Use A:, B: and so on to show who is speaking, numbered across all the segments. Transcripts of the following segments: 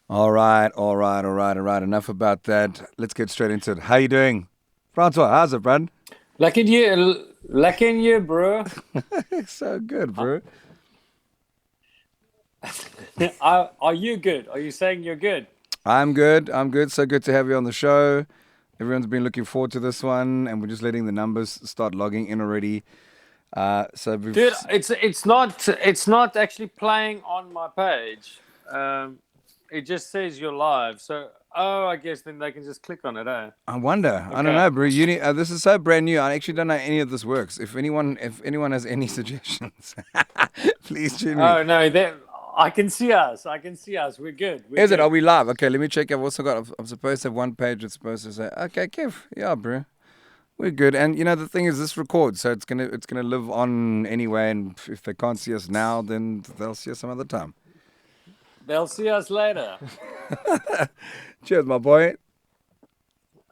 A: All right. Enough about that. Let's get straight into it. How you doing? Francois, how's it, bro?
B: Lucky in you, bro.
A: So good,
B: Uh,
A: bro.
B: Are you good? Are you saying you're good?
A: I'm good. I'm good. So good to have you on the show. Everyone's been looking forward to this one, and we're just letting the numbers start logging in already. So we've.
B: Dude, it's not actually playing on my page. It just says you're live. So I guess then they can just click on it, eh?
A: I wonder. I don't
B: Okay.
A: know, bro. This is so brand new. I actually don't know any of this works. If anyone has any suggestions, please tune me.
B: Oh no, that I can see us. I can see us. We're good. We're
A: Is it? Are
B: good.
A: we live? Okay, let me check. I've also got. I'm supposed to have one page that's supposed to say, "Okay, Kev, yeah, bro, we're good." And the thing is, this records, so it's gonna live on anyway. And if they can't see us now, then they'll see us some other time.
B: They'll see us later.
A: Cheers, my boy.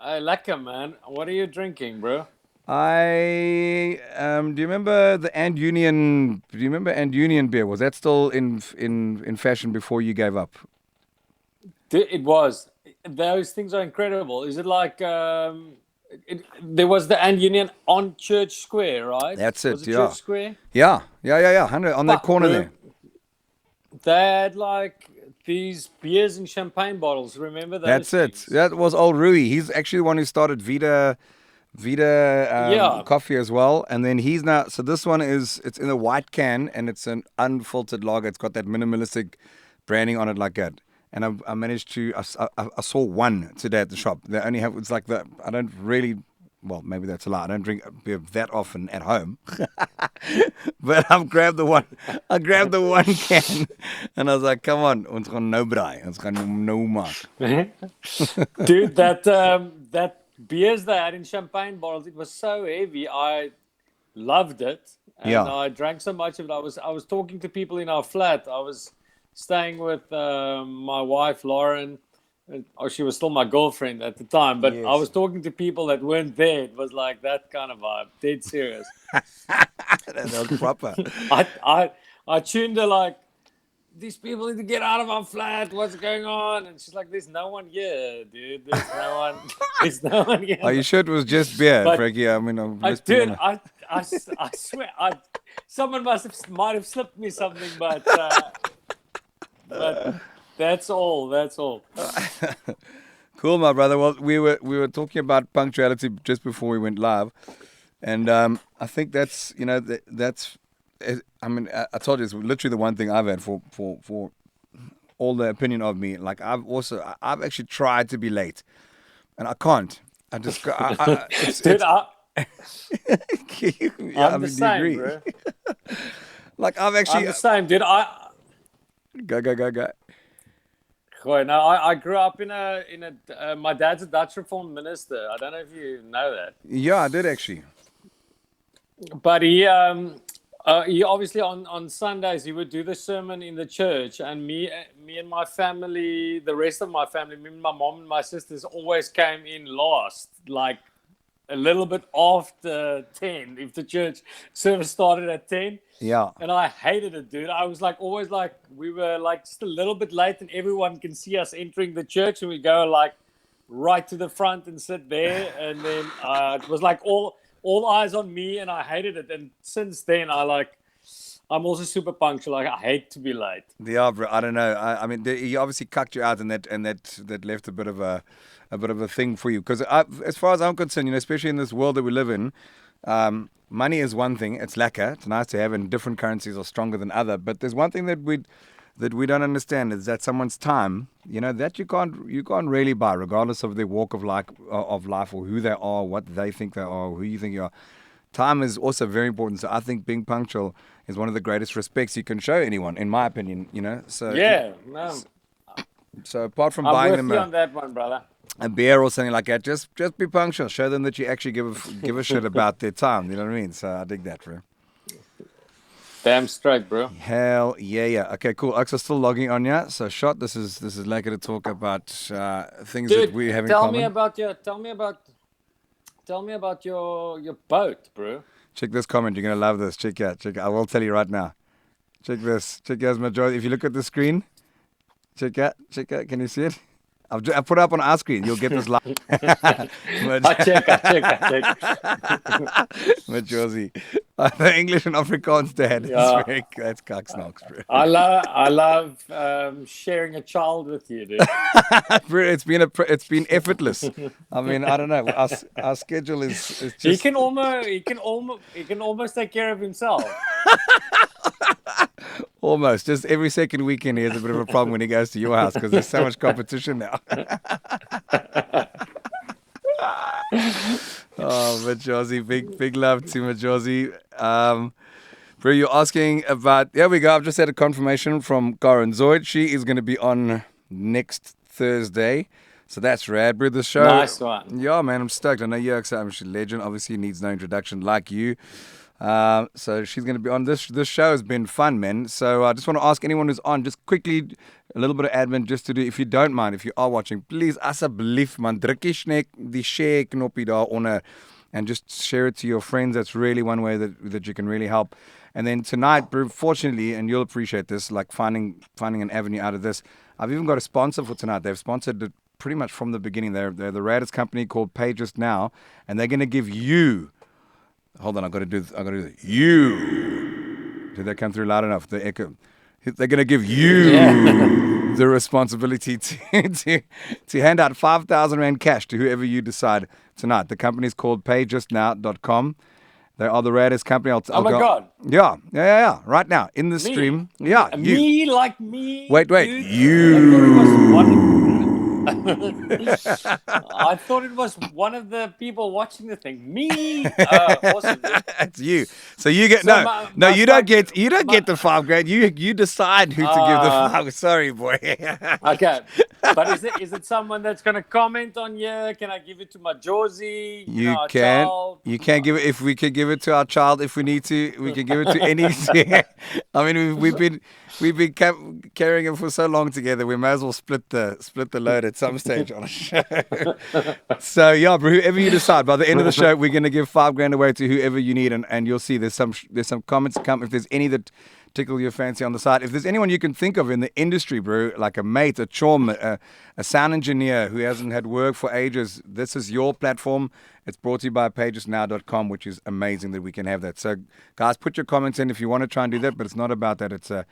B: Hey, lekker, man. What are you drinking, bro?
A: Do you remember the And Union? Do you remember And Union beer? Was that still in fashion before you gave up?
B: It was. Those things are incredible. Is it like there was the Ant Union on Church Square, right?
A: That's
B: Was
A: it.
B: it Church
A: Yeah,
B: Square?
A: yeah. 100 on that
B: Fuck,
A: corner
B: bro.
A: there.
B: They had like these beers and champagne bottles. Remember those
A: That's it.
B: things?
A: That was old Rui. He's actually the one who started Vita
B: Yeah.
A: coffee as well. And then he's now. So this one it's in a white can and it's an unfiltered lager. It's got that minimalistic branding on it like that. And I managed to. I saw one today at the shop. They only have. It's like the. I don't really. Well, maybe that's a lie. I don't drink beer that often at home, but I've grabbed the one. I grabbed the one can, and I was like, "Come on, ons gaan nou braai. Ons gaan nou maak."
B: Dude, that beers they had in champagne bottles, it was so heavy. I loved it, and
A: Yeah,
B: I drank so much of it. I was talking to people in our flat. I was staying with my wife Lauren. Oh, she was still my girlfriend at the time, but I
A: yes,
B: was talking to people that weren't there. It was like that kind of vibe, dead serious.
A: that was proper.
B: I tuned her like, these people need to get out of our flat. What's going on? And she's like, there's no one here, dude. There's no one. There's no one
A: Are
B: here.
A: you sure it was just beer,
B: But
A: Frankie? I mean,
B: I,
A: let's be
B: dude,
A: honest.
B: I swear, someone might have slipped me something, but that's all. That's all.
A: Cool, my brother. Well, we were talking about punctuality just before we went live, and I think that's that's. I mean, I told you it's literally the one thing I've had for all the opinion of me. Like I've actually tried to be late, and I can't. I just
B: Dude,
A: it's yeah. I
B: I'm the
A: mean, do you
B: same,
A: agree?
B: bro.
A: Like I've
B: I'm
A: actually
B: the same, dude.
A: go.
B: Gooi, no, I grew up in a. My dad's a Dutch Reformed minister. I don't know if you know that,
A: Yeah, I did actually.
B: but he obviously on Sundays he would do the sermon in the church, and me and my family, the rest of my family, me and my mom and my sisters always came in last, like a little bit after 10 if the church service started at 10.
A: Yeah.
B: And I hated it, dude. I was like always like we were like just a little bit late and everyone can see us entering the church and we go like right to the front and sit there, and then it was like all eyes on me, and I hated it. And since then I'm also super punctual. Like, I hate to be late.
A: Yeah, bro. I don't know. I mean, he obviously cucked you out, and that left a bit of a thing for you. Because as far as I'm concerned, especially in this world that we live in, money is one thing. It's lekker. It's nice to have, and different currencies are stronger than other. But there's one thing that we don't understand is that someone's time, that you can't really buy, regardless of their walk of life or who they are, what they think they are, who you think you are. Time is also very important. So I think being punctual is one of the greatest respects you can show anyone, in my opinion. So
B: Yeah, no,
A: so apart from
B: I'm
A: buying
B: with
A: them
B: you on that one, brother.
A: a beer or something like that, just be punctual. Show them that you actually give a shit about their time. You know what I mean? So I dig that, bro.
B: Damn straight, bro.
A: Hell yeah. Okay, cool. Axel's still logging on, yeah. So shot. This is lekker to talk about things that
B: Dude,
A: we have in
B: tell
A: common.
B: me about your boat, bro.
A: Check this comment. You're gonna love this. Check out. I will tell you right now. Check this. Check out majority. If you look at the screen, check out. Can you see it? I've put it up on our screen. You'll get this live.
B: I check.
A: Majosi. The English and Afrikaans dad.
B: Yeah.
A: That's cocksnocks, bro.
B: I love sharing a child with you, dude.
A: Bro, it's been effortless. I mean, I don't know. Our schedule is just.
B: He can almost take care of himself.
A: Almost. Just every second weekend, he has a bit of a problem when he goes to your house because there's so much competition now. Oh, Majosi. Big love to Majosi. Bro, you're asking about. There we go. I've just had a confirmation from Karen Zoid. She is going to be on next Thursday. So that's rad, bro. The show.
B: Nice one.
A: Yeah, man. I'm stoked. I know you're excited. She's a legend. Obviously, needs no introduction like you. So she's going to be on this. This show has been fun, man. So I just want to ask anyone who's on, just quickly, a little bit of admin just to do, if you don't mind, if you are watching, please, asseblief, man, druk die share knoppie daaronder and just share it to your friends. That's really one way that you can really help. And then tonight, fortunately, and you'll appreciate this, like finding an avenue out of this, I've even got a sponsor for tonight. They've sponsored it pretty much from the beginning. They're the raddest company called Pay Just Now, and they're going to give you. Hold on, I got to do this. You. Did that come through loud enough? The echo. They're going to give you the responsibility to hand out 5,000 Rand cash to whoever you decide tonight. The company's called payjustnow.com. They are the raddest company.
B: Oh my God.
A: Yeah. Right now, in the stream. Yeah, you.
B: Me, like me.
A: Wait.
B: Dude.
A: You.
B: I thought it was one of the people watching the thing. Me. Awesome. Dude.
A: It's you. So you get you don't get the $5,000. You decide who to give the $5,000. Sorry, boy.
B: Okay, but is it someone that's gonna comment on here? Can I give it to my Josie?
A: You can. Child? You can give it. If we could give it to our child, if we need to, we can give it to any. I mean, we've been carrying him for so long together. We may as well split the load at some stage on a show. So yeah, bro, whoever you decide. By the end of the show, we're gonna give $5,000 away to whoever you need, and you'll see there's some comments to come. If there's any that tickle your fancy on the side, if there's anyone you can think of in the industry, bro, like a mate, a chum, a sound engineer who hasn't had work for ages, this is your platform. It's brought to you by payjustnow.com, which is amazing that we can have that. So guys, put your comments in if you want to try and do that, but it's not about that. It's a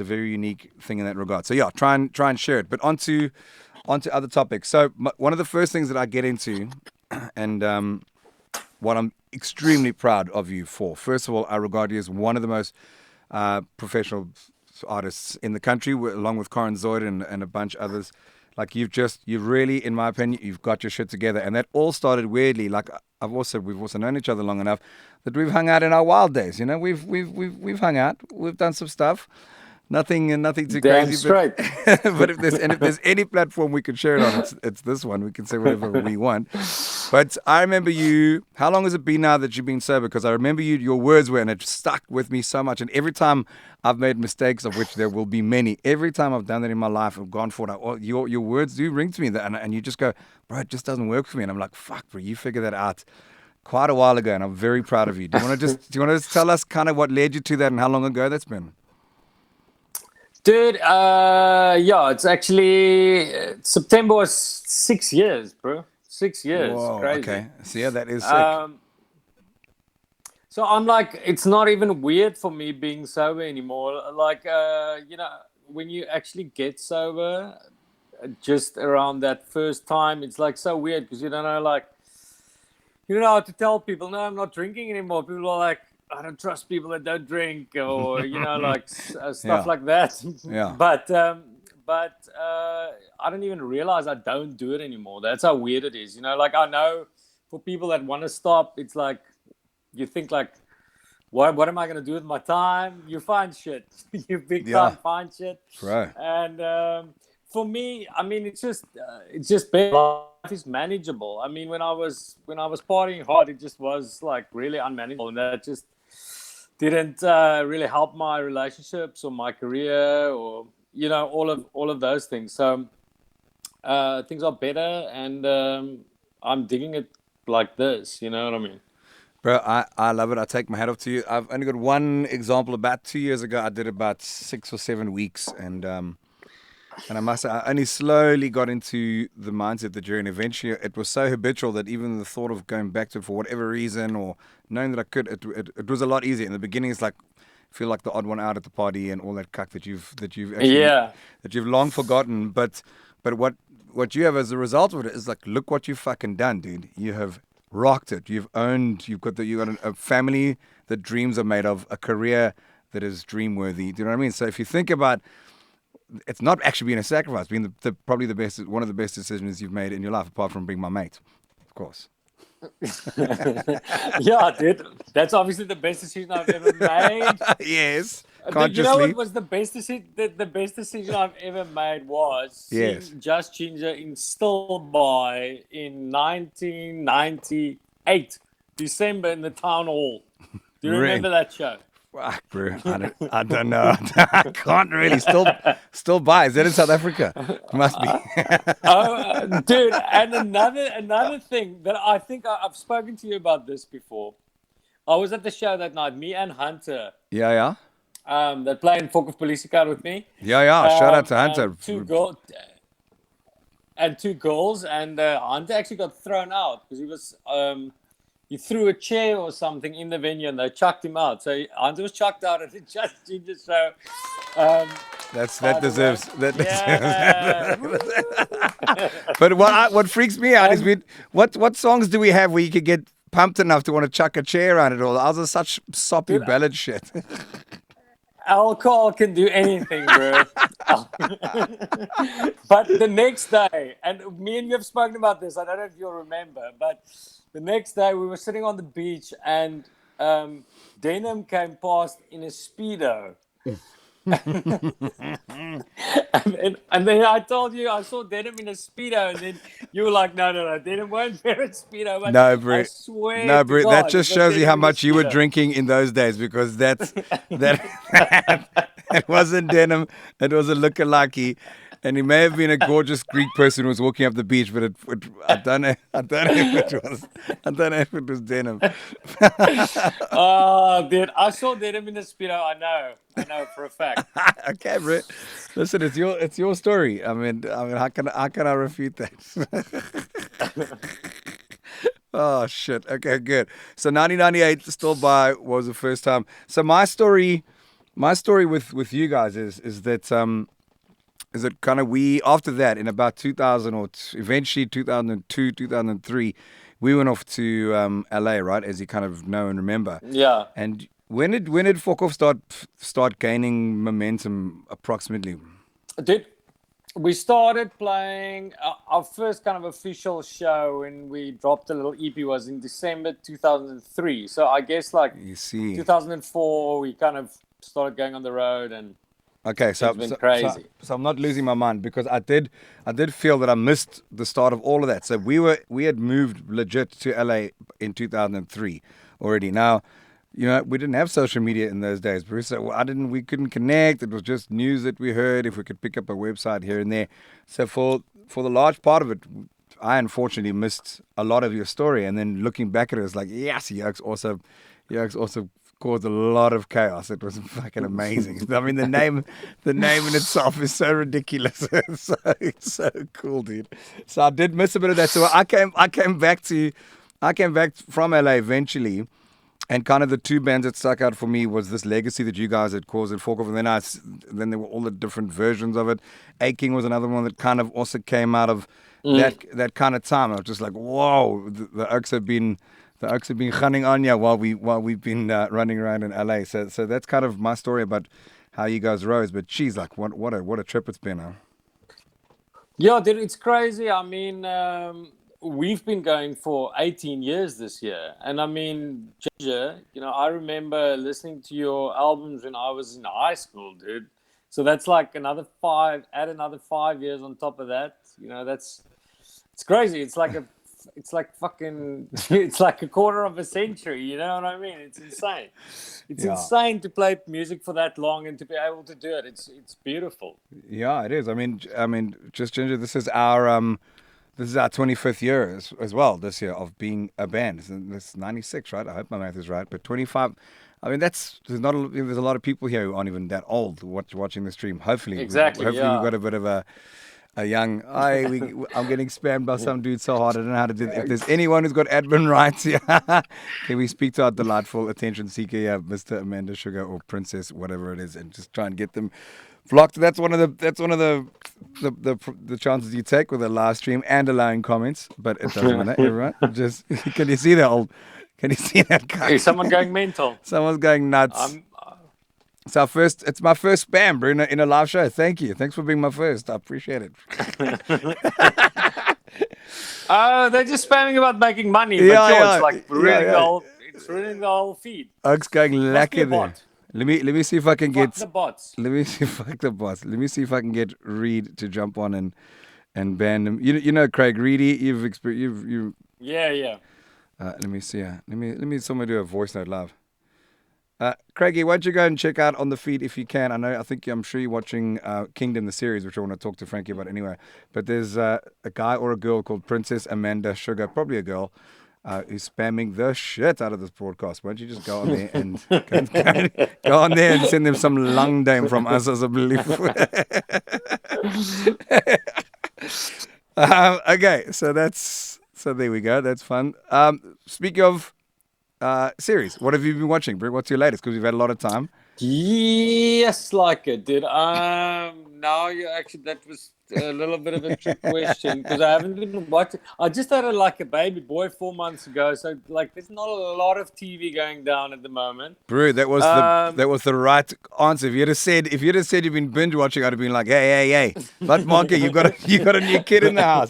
A: very unique thing in that regard. So yeah, try and share it. But onto other topics. So one of the first things that I get into, and what I'm extremely proud of you for, first of all, I regard you as one of the most professional artists in the country, along with Karen Zoid and a bunch of others. Like you've really, in my opinion, you've got your shit together. And that all started weirdly. Like we've also known each other long enough that we've hung out in our wild days. We've hung out. We've done some stuff. Nothing too crazy.
B: Straight.
A: But if there's any platform we can share it on, it's this one. We can say whatever we want. But I remember you. How long has it been now that you've been sober? Because I remember your words were, and it stuck with me so much. And every time I've made mistakes, of which there will be many, every time I've done that in my life, I've gone for it. Your words do ring to me, and you just go, bro, it just doesn't work for me. And I'm like, fuck, bro, you figured that out quite a while ago, and I'm very proud of you. Do you want to tell us kind of what led you to that and how long ago that's been?
B: Dude, yeah, it's actually September was 6 years, bro. 6 years.
A: Whoa,
B: crazy.
A: Okay. So yeah, that is sick.
B: So I'm like, it's not even weird for me being sober anymore. Like, when you actually get sober, just around that first time, it's like so weird because you don't know, like, you don't know how to tell people, no, I'm not drinking anymore. People are like, I don't trust people that don't drink, or like stuff
A: Yeah.
B: like that.
A: Yeah.
B: but I don't even realize I don't do it anymore. That's how weird it is. Like I know for people that want to stop, it's like you think like, what am I going to do with my time? You find shit. You big
A: Yeah.
B: time find shit.
A: Bro.
B: And for me, I mean, it's just better. Life is manageable. I mean, when I was partying hard, it just was like really unmanageable, and that just didn't really help my relationships or my career, or all of those things. So things are better, and I'm digging it like this. You know what I mean?
A: Bro, I love it. I take my hat off to you. I've only got one example. About 2 years ago, I did about 6 or 7 weeks, and I must say, I only slowly got into the mindset that you're in. Eventually, it was so habitual that even the thought of going back to it for whatever reason, or knowing that I could, it was a lot easier. In the beginning, it's like feel like the odd one out at the party and all that cuck that you've actually
B: Yeah.
A: that you've long forgotten. But what you have as a result of it is like, look what you've fucking done, dude. You have rocked it. You've owned. You got a family that dreams are made of, a career that is dream worthy. Do you know what I mean? So if you think about, it's not actually been a sacrifice, been probably the best, one of the best decisions you've made in your life, apart from being my mate, of course.
B: Yeah, dude. That's obviously the best decision I've ever made.
A: Yes,
B: You know what
A: consciously.
B: was the best decision? The best decision I've ever made was
A: Yes.
B: seeing Just Ginger in Stillby in 1998, December, in the town hall. Do you
A: Really?
B: remember that show?
A: Fuck, bro. I don't know. I can't really. Still buy. Is that in South Africa? It must be.
B: Oh, dude! And another thing that I think I've spoken to you about this before. I was at the show that night. Me and Hunter,
A: Yeah.
B: that played in Folk of Police Car with me.
A: Shout out to Hunter.
B: And two girls, and Hunter actually got thrown out because he threw a chair or something in the venue, and they chucked him out. So Hunter was chucked out at the Just Ginger show.
A: That deserves that.
B: Yeah.
A: Deserves. But what freaks me out is what songs do we have where you could get pumped enough to want to chuck a chair on it all? Ours are such soppy ballad shit.
B: Alcohol can do anything, bro. But the next day, and me and you have spoken about this, I don't know if you'll remember, but the next day we were sitting on the beach, and Denim came past in a Speedo. and then I told you I saw Denim in a Speedo, and then you were like, no, Denim won't wear a Speedo. But
A: No, bro.
B: I swear
A: No,
B: to
A: bro.
B: God,
A: That just
B: it was
A: shows you
B: Denim
A: how
B: in a
A: much you were
B: Speedo.
A: drinking in those days, because that it wasn't Denim. It was a lookalike. And he may have been a gorgeous Greek person who was walking up the beach, but I don't know. I don't know if it was Denim.
B: Oh, dude, I saw Denim in a Speedo. I know for a fact.
A: Okay, bro. Listen, it's your story. I mean, how can I refute that? Oh shit. Okay, good. So 1998, Still By was the first time. So my story with you guys is that kind of, we, after that, in about 2000 or eventually 2002, 2003, we went off to LA, right, as you kind of know and remember.
B: Yeah.
A: And when did Fuck Off start gaining momentum approximately?
B: Dude, we started playing our first kind of official show, and we dropped a little EP, was in December 2003. So I guess like
A: You see.
B: 2004, we kind of started going on the road, and
A: Okay, so
B: it's been crazy.
A: So I'm not losing my mind, because I did feel that I missed the start of all of that. So we had moved legit to LA in 2003 already. Now, we didn't have social media in those days, Bruce. So we couldn't connect. It was just news that we heard, if we could pick up a website here and there. So for the large part of it, I unfortunately missed a lot of your story. And then looking back at it, it's like, yes, Yokes also caused a lot of chaos. It was fucking amazing. I mean, the name in itself is so ridiculous. It's so cool, dude. So I did miss a bit of that. So I came back from LA eventually, And kind of the two bands that stuck out for me was this legacy that you guys had caused at Forkoff, and then there were all the different versions of it. Aching was another one that kind of also came out of that kind of time. I was just like, whoa, the Oaks have been hunting on you while we've been running around in LA. So that's kind of my story about how you guys rose. But geez, like what a trip it's been. Huh?
B: Yeah, dude, it's crazy. I mean, we've been going for 18 years this year. And I mean, Ginger, I remember listening to your albums when I was in high school, dude. So that's like another 5 years on top of that. It's crazy. It's like it's like a quarter of a century. You know what I mean? It's insane. It's insane to play music for that long and to be able to do it. It's beautiful.
A: Yeah, it is. I mean, just Ginger, this is our 25th year as well this year of being a band. It's 96, right? I hope my math is right. But 25. I mean, there's a lot of people here who aren't even that old watching the stream. Hopefully,
B: Exactly.
A: hopefully we've got a bit of a young. I'm getting spammed by some dude so hard. I don't know how to do it. If there's anyone who's got admin rights here, can we speak to our delightful attention seeker here, Mr. Amanda Sugar or Princess, whatever it is, and just try and get them blocked. That's one of the chances you take with a live stream and allowing comments, but it doesn't matter. Everyone, just can you see that old? Can you see that guy?
B: Is someone going mental?
A: Someone's going nuts. It's my first spam, bro, in a live show. Thank you. Thanks for being my first. I appreciate it.
B: They're just spamming about making money. But it's like ruining the whole feed.
A: Oak's going lacquer there. Let me see if I can get
B: the bots.
A: Let me see if I can get Reed to jump on and ban him. You know Craig Reedy. You've
B: Yeah.
A: Let me see. Let me someone do a voice note live. Craigie, why don't you go and check out on the feed if you can? I'm sure you're watching Kingdom, the series, which I want to talk to Frankie about anyway. But there's a guy or a girl called Princess Amanda Sugar, probably a girl, who's spamming the shit out of this broadcast. Why don't you just go on there and go on there and send them some lung dame from us as a belief? Okay, so there we go. That's fun. Speaking of series, what have you been watching, Brit? What's your latest? Because we've had a lot of time.
B: Yes, like it did. Now that was a little bit of a trick question because I haven't been watching. I just had a baby boy 4 months ago, so there's not a lot of TV going down at the moment.
A: Bro, that was the right answer. If you'd have said you've been binge watching, I'd have been like, hey, but Monkey, you got a new kid in the house.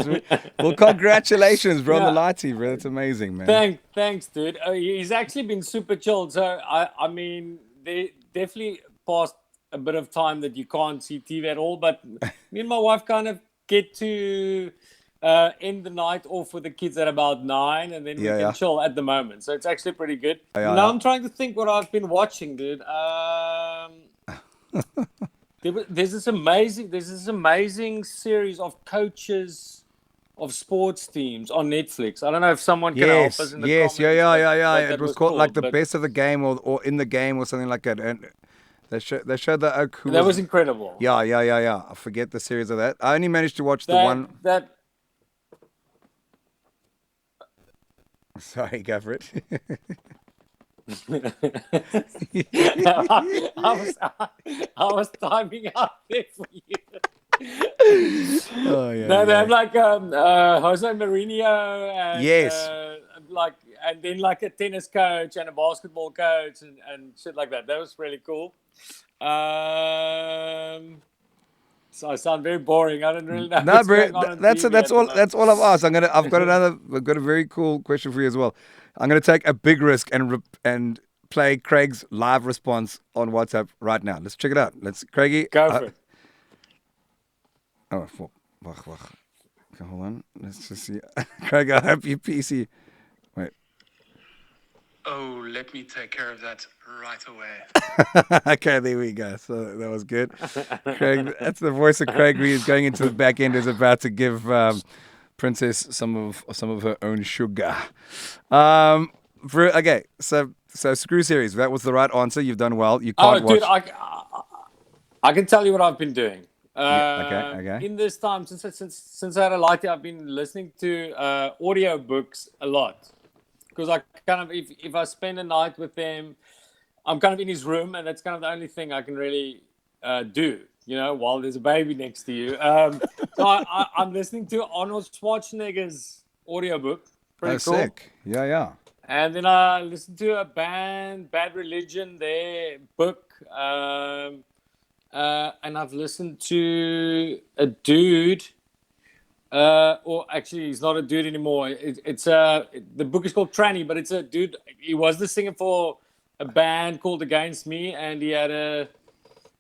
A: Well, congratulations, bro, on the lighty, bro. That's amazing, man.
B: Thanks, dude. He's actually been super chilled. So I mean, they definitely passed a bit of time that you can't see TV at all, but me and my wife kind of get to end the night off with the kids at about 9, and then we can chill at the moment. So it's actually pretty good. Now I'm trying to think what I've been watching, dude. There's this amazing series of coaches of sports teams on Netflix. I don't know if someone can help us in the comments.
A: Yeah. It was called the best of the game or in the game or something like that. And they showed the Oak.
B: That was incredible.
A: Yeah. I forget the series of that. I only managed to watch the one. Sorry, go for it.
B: I was timing out there for you.
A: Oh yeah.
B: No, they have Jose Mourinho and and then a tennis coach and a basketball coach and shit like that. That was really cool. So I sound very boring. I don't really know.
A: No, bro. That's all I've asked. I've got a very cool question for you as well. I'm gonna take a big risk and play Craig's live response on WhatsApp right now. Let's check it out. Craigie.
B: Go for it.
A: Oh, wach. Okay, hold on. Let's just see. Craig, I hope you PC. Wait.
C: Oh, let me take care of that right away.
A: Okay, there we go. So that was good. Craig, that's the voice of Craig Reed going into the back end, is about to give Princess some of her own sugar. Okay, so screw series. That was the right answer. You've done well. You can't watch.
B: Dude, I can tell you what I've been doing.
A: Okay.
B: In this time, since I had a lighty, I've been listening to audio books a lot. because I kind of, if I spend a night with them, I'm kind of in his room, and that's kind of the only thing I can really do, while there's a baby next to you. So I'm listening to Arnold Schwarzenegger's audiobook. Pretty
A: Oh,
B: cool.
A: sick. Yeah.
B: And then I listened to a band, Bad Religion, their book. And I've listened to a dude, or actually, he's not a dude anymore. The book is called Tranny, but it's a dude. He was the singer for a band called Against Me, and he's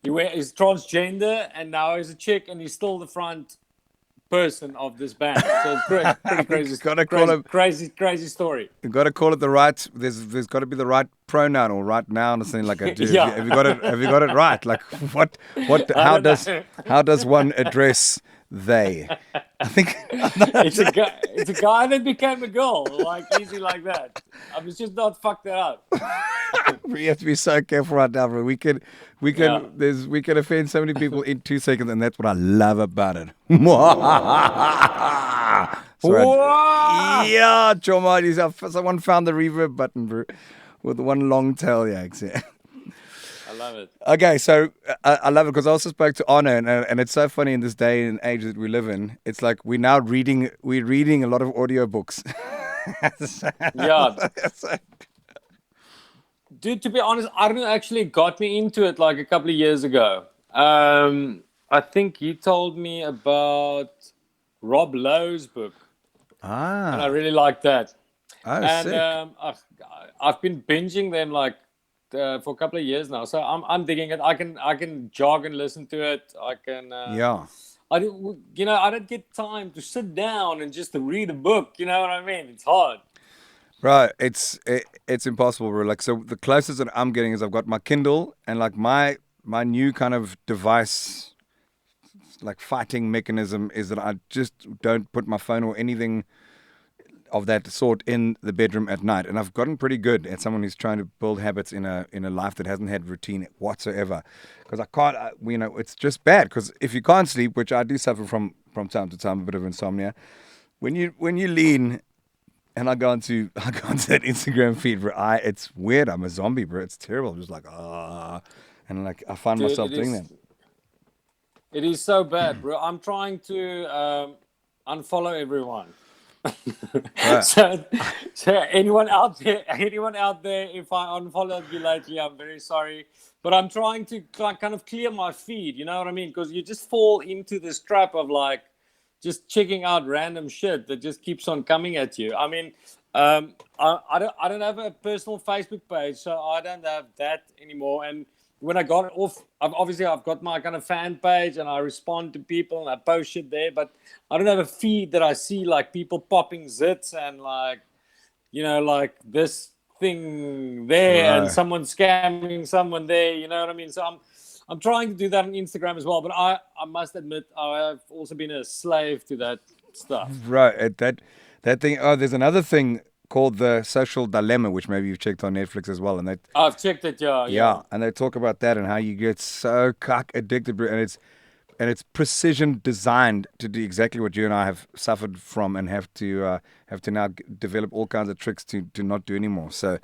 B: transgender, and now he's a chick, and he's still the front person of this band. So it's pretty crazy. Crazy story.
A: You got to call it the right. There's got to be the right pronoun or right noun or something like that.
B: Yeah.
A: Have you got it? Have you got it right? Like what? How does one address they? I think
B: it's a guy that became a girl, like easy like that. I was just not fuck that up.
A: we have to be so careful right now, bro. We can offend so many people in 2 seconds, and that's what I love about it. Yeah, Choma, someone found the reverb button, bro, with one long tail, yeah.
B: I love it.
A: Okay, so I love it because I also spoke to Anna, and it's so funny in this day and age that we live in. It's like we're reading a lot of audiobooks.
B: Yeah. Dude, to be honest, Arno actually got me into it like a couple of years ago. I think he told me about Rob Lowe's book. And I really liked that.
A: Oh,
B: and
A: sick.
B: I've been binging them like for a couple of years now. So I'm digging it. I can jog and listen to it. I can.
A: Yeah.
B: I don't get time to sit down and just to read a book. You know what I mean? It's hard.
A: Right, it's impossible, bro. Like, so the closest that I'm getting is I've got my Kindle and like my new kind of device, like fighting mechanism, is that I just don't put my phone or anything of that sort in the bedroom at night. And I've gotten pretty good at someone who's trying to build habits in a life that hasn't had routine whatsoever. Because I can't, it's just bad. Because if you can't sleep, which I do suffer from time to time, a bit of insomnia, when you lean. And I go onto that Instagram feed, bro. It's weird. I'm a zombie, bro. It's terrible. I'm just like, and like I find myself doing that.
B: It is so bad, bro. I'm trying to unfollow everyone.
A: Right.
B: So anyone out there, if I unfollowed you lately, I'm very sorry. But I'm trying to kind of clear my feed. You know what I mean? Because you just fall into this trap of like, just checking out random shit that just keeps on coming at you. I mean, I don't have a personal Facebook page, so I don't have that anymore. And when I got it off, I've got my kind of fan page, and I respond to people and I post shit there. But I don't have a feed that I see like people popping zits and like, like this thing there and someone scamming someone there. You know what I mean? So I'm trying to do that on Instagram as well, but I must admit I've also been a slave to that stuff.
A: Right, that thing. Oh, there's another thing called The Social Dilemma, which maybe you've checked on Netflix as well. And
B: I've checked it, yeah.
A: And they talk about that and how you get so cuck addicted, and it's precision designed to do exactly what you and I have suffered from and have to now develop all kinds of tricks to not do anymore. So.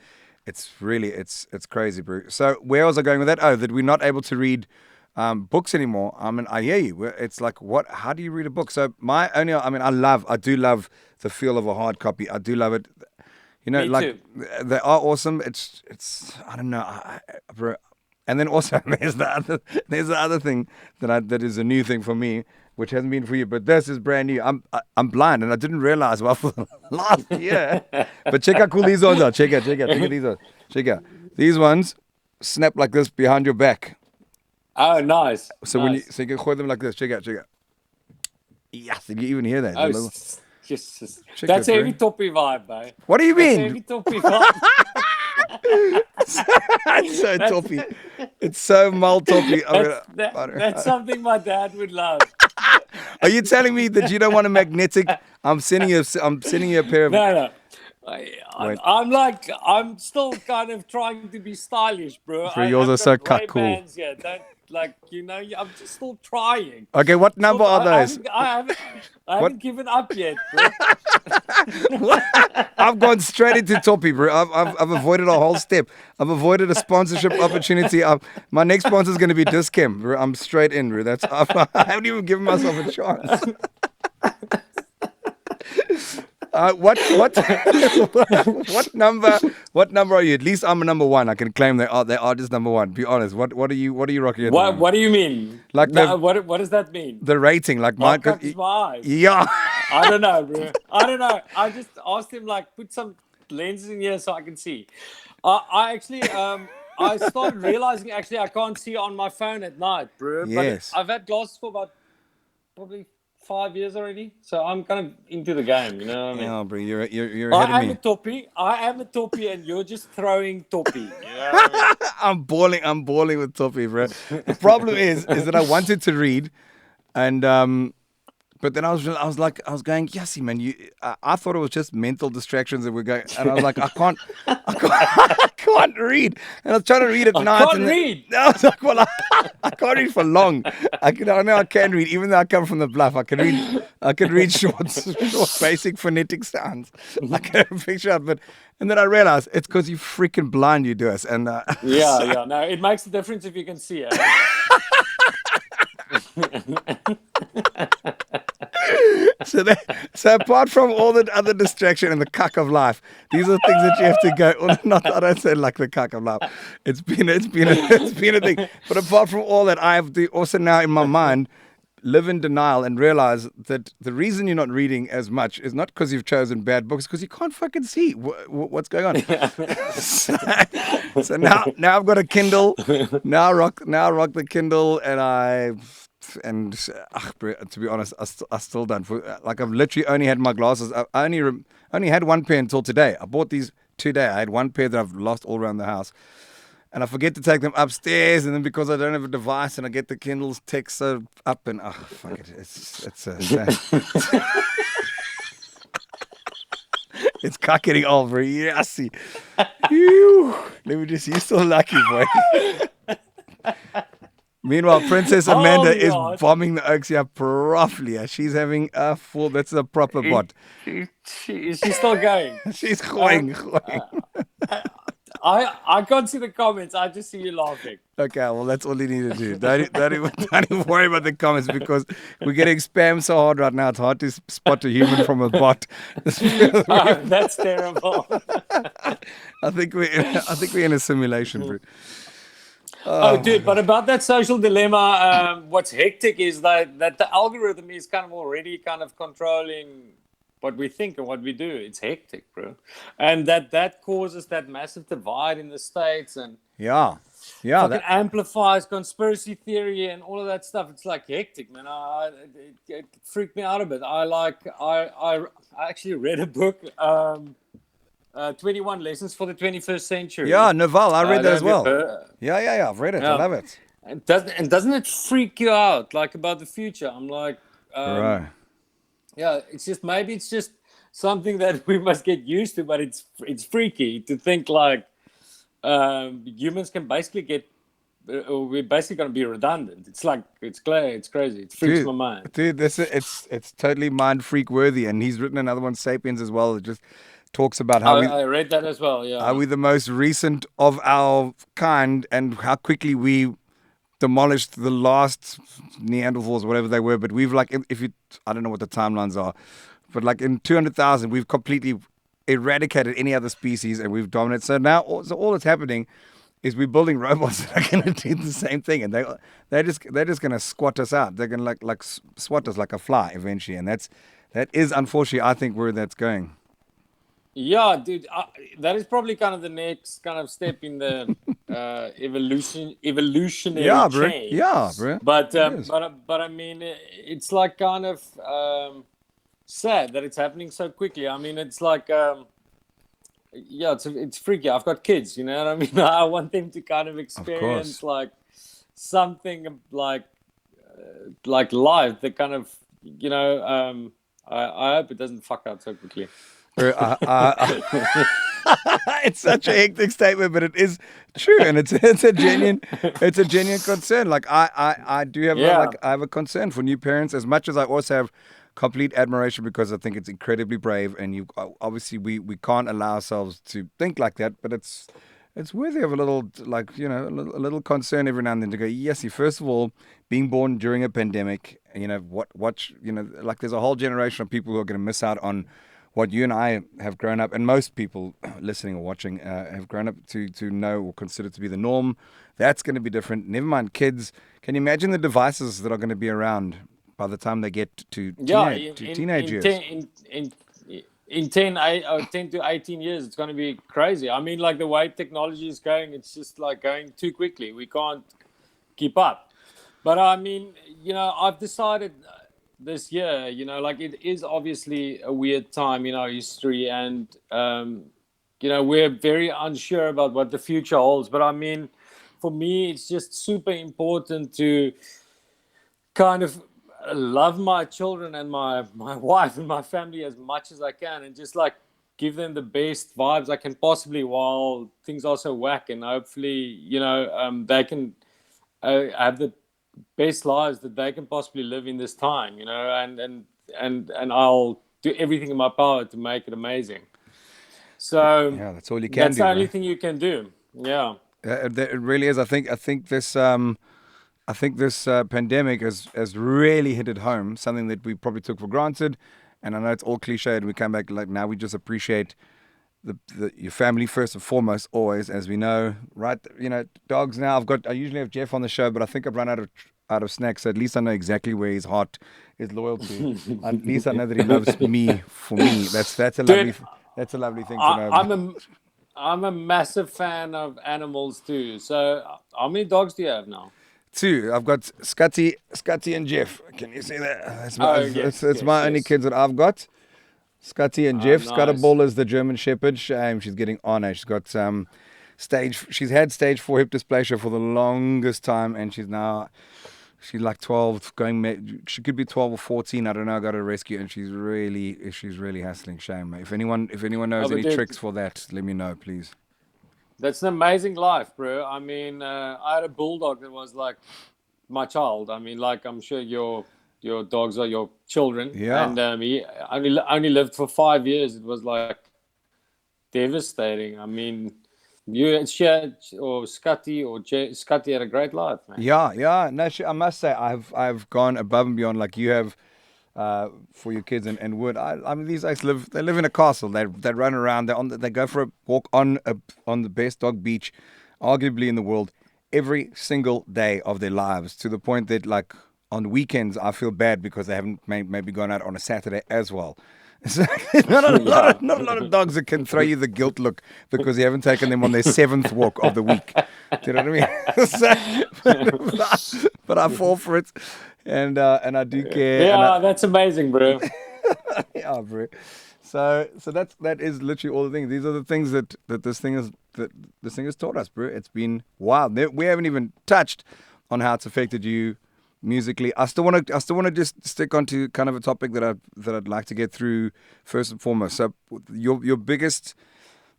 A: It's really, it's crazy, bro. So where was I going with that? Oh, that we're not able to read books anymore. I mean, I hear you. It's like, what? How do you read a book? So I do love the feel of a hard copy. I do love it.
B: Me too.
A: They are awesome. It's I don't know, bro. And then also there's the other thing that is a new thing for me, which hasn't been for you, but this is brand new. I'm blind, and I didn't realize for last year. But check how cool these ones are. Check out these ones. Check out these ones. Snap like this behind your back.
B: Oh, nice.
A: So you can hold them like this. Check out. Yes, you even hear that.
B: Oh, that's a heavy toppy vibe, bro.
A: What do you mean?
B: Heavy toppy vibe.
A: It's so toppy. It's so mal toppy.
B: That's something my dad would love.
A: Are you telling me that you don't want a magnetic? I'm sending you a pair of.
B: No.
A: Wait.
B: I'm still kind of trying to be stylish, bro.
A: Bro, yours are so cool.
B: Ray-Bans, yeah, don't I'm just still trying.
A: Okay, what number are those?
B: I haven't given up yet, bro.
A: I've gone straight into Toppy, bro. I've avoided a whole step. I've avoided a sponsorship opportunity. My next sponsor is going to be Dischem, bro. I'm straight in, bro. I haven't even given myself a chance. What number are you? At least I'm a number one. I can claim they are just number one. Be honest. What are you rocking at?
B: What do you mean?
A: Like
B: what does that mean?
A: The rating, like mine.
B: My eyes.
A: Yeah.
B: I don't know, bro. I don't know. I just asked him put some lenses in here so I can see. I actually I started realizing I can't see on my phone at night, bro.
A: Yes.
B: But I've had glasses for about probably 5 years already, so I'm kind of into the game. You know what I mean?
A: Yeah, bro, you're ahead of me.
B: I am a toppy, and you're just throwing toppy. You know what I mean?
A: I'm balling with Toppy, bro. The problem is that I wanted to read, and but then I was going, Yassi, man, I thought it was just mental distractions that were going, and I was like, I can't read, and I was trying to read at night.
B: Can't read.
A: I was like, well, I can't read for long. I know I can read, even though I come from the bluff. I can read short basic phonetic sounds. I can picture it, and then I realized it's because you're freaking blind, you do us, and
B: yeah, no, it makes a difference if you can see it.
A: So apart from all the other distraction and the cuck of life, these are things that you have to go. Well, I don't say like the cuck of life. It's been a thing. But apart from all that, I have to also now in my mind live in denial and realize that the reason you're not reading as much is not because you've chosen bad books, because you can't fucking see what's going on. So now I've got a Kindle. Now I rock the Kindle, and to be honest, I still don't. I've literally only had my glasses. I only had one pair until today. I bought these today. I had one pair that I've lost all around the house. And I forget to take them upstairs, and then because I don't have a device, and I get the Kindle's text up, and fuck it, it's it's getting over. Yeah, I see. Let me just. You're still lucky, boy. Meanwhile, Princess Amanda is bombing the Oaks here properly. She's having a full. That's a proper bot.
B: She's still going.
A: She's going.
B: I can't see the comments. I just see you laughing.
A: Okay, well, that's all you need to do. Don't even worry about the comments, because we're getting spam so hard right now. It's hard to spot a human from a bot.
B: That's terrible.
A: I think we're in a simulation, bro.
B: Dude, but about that social dilemma, what's hectic is that the algorithm is kind of already kind of controlling what we think and what we do. It's hectic, bro. And that causes that massive divide in the States, and that amplifies conspiracy theory and all of that stuff. It's hectic, man. It freaked me out a bit. I actually read a book, 21 Lessons for the 21st Century.
A: Yeah, Naval, I read that as well. Yeah, I've read it. I love it.
B: And doesn't it freak you out, about the future? I'm like,
A: right.
B: Yeah, maybe it's just something that we must get used to, but it's freaky to think humans can basically we're basically going to be redundant. It's crazy. It freaks my mind.
A: Dude, it's totally mind freak worthy, and he's written another one, Sapiens, as well. It just talks about how
B: I read that as well. Yeah,
A: are we the most recent of our kind, and how quickly we demolished the last Neanderthals, whatever they were. But we've I don't know what the timelines are, but in 200,000, we've completely eradicated any other species, and we've dominated. So now, all that's happening is we're building robots that are going to do the same thing, and they're just going to squat us out. They're going to swat us like a fly eventually, and that is unfortunately, I think, where that's going.
B: Yeah, dude, that is probably kind of the next kind of step in the evolutionary change.
A: Yeah, bro.
B: But I mean, it's kind of sad that it's happening so quickly. I mean, it's it's freaky. I've got kids, you know what I mean? I want them to kind of experience something like life that kind of, I hope it doesn't fuck out so quickly.
A: It's such a hectic statement, but it is true, and it's a genuine concern. Like I do have
B: Yeah.
A: I have a concern for new parents as much as I also have complete admiration because I think it's incredibly brave, and you obviously we can't allow ourselves to think like that, but it's worthy of a little, like, a little concern every now and then to go, yes, first of all, being born during a pandemic, like there's a whole generation of people who are going to miss out on what you and I have grown up, and most people listening or watching have grown up to know or consider to be the norm. That's going to be different. Never mind kids. Can you imagine the devices that are going to be around by the time they get to
B: Yeah,
A: teenage years?
B: in 10 to 18 years, it's going to be crazy. I mean, like the way technology is going, it's just like going too quickly. We can't keep up. But I mean, I've decided this year, like it is obviously a weird time in our history, and we're very unsure about what the future holds. But I mean, for me, it's just super important to kind of love my children and my wife and my family as much as I can, and just like give them the best vibes I can possibly while things are so whack, and hopefully they can have the best lives that they can possibly live in this time, and I'll do everything in my power to make it amazing. So
A: Yeah, that's all you can
B: that's
A: do,
B: the
A: bro.
B: only thing you can do. Yeah.
A: It really is. I think this pandemic has really hit it home. Something that we probably took for granted, and I know it's all cliche, and we come back like now we just appreciate your family first and foremost, always, as we know, right? Dogs. Now I usually have Jeff on the show, but I think I've run out of snacks. So at least I know exactly where his heart is loyal to. At least I know that he loves me for me.
B: Dude,
A: That's a lovely thing to
B: I,
A: know.
B: I'm a I'm a massive fan of animals too. So how many dogs do you have now?
A: Two. I've got Scotty and Jeff. Can you see that?
B: Oh, yes,
A: It's
B: yes,
A: my only
B: yes.
A: kids that I've got. Scotty and
B: Oh,
A: Jeff.
B: nice.
A: Scutterball is the German Shepherd. Shame she's getting on her. She's got She's had stage 4 hip dysplasia for the longest time, and she's like 12, she could be 12 or 14. I don't know. I got to rescue, and she's really hassling. Shame, mate. If anyone
B: Oh,
A: knows
B: but
A: any
B: dude,
A: tricks for that, let me know, please.
B: that's an amazing life, bro. I mean, I had a bulldog that was like my child. I mean, like I'm sure your dogs are your children,
A: Yeah.
B: and he only lived for 5 years. It was like devastating. I mean, you shared or Scotty had a great life, man.
A: Yeah, yeah. No, I must say, I've gone above and beyond, like you have, for your kids, and would. I mean, these guys they live in a castle. They run around. They go for a walk on the best dog beach, arguably in the world, every single day of their lives. To the point that, like, on weekends, I feel bad because they haven't maybe gone out on a Saturday as well. So,
B: Yeah.
A: not a lot of dogs that can throw you the guilt look because you haven't taken them on their seventh walk of the week. Do you know what I mean? But I fall for it, and I do care, and
B: Yeah, that's amazing, bro.
A: yeah, bro. So that is literally all the things. These are the things that this thing has taught us, bro. It's been wild. We haven't even touched on how it's affected you musically. I still want to just stick onto kind of a topic that I'd like to get through first and foremost. So your biggest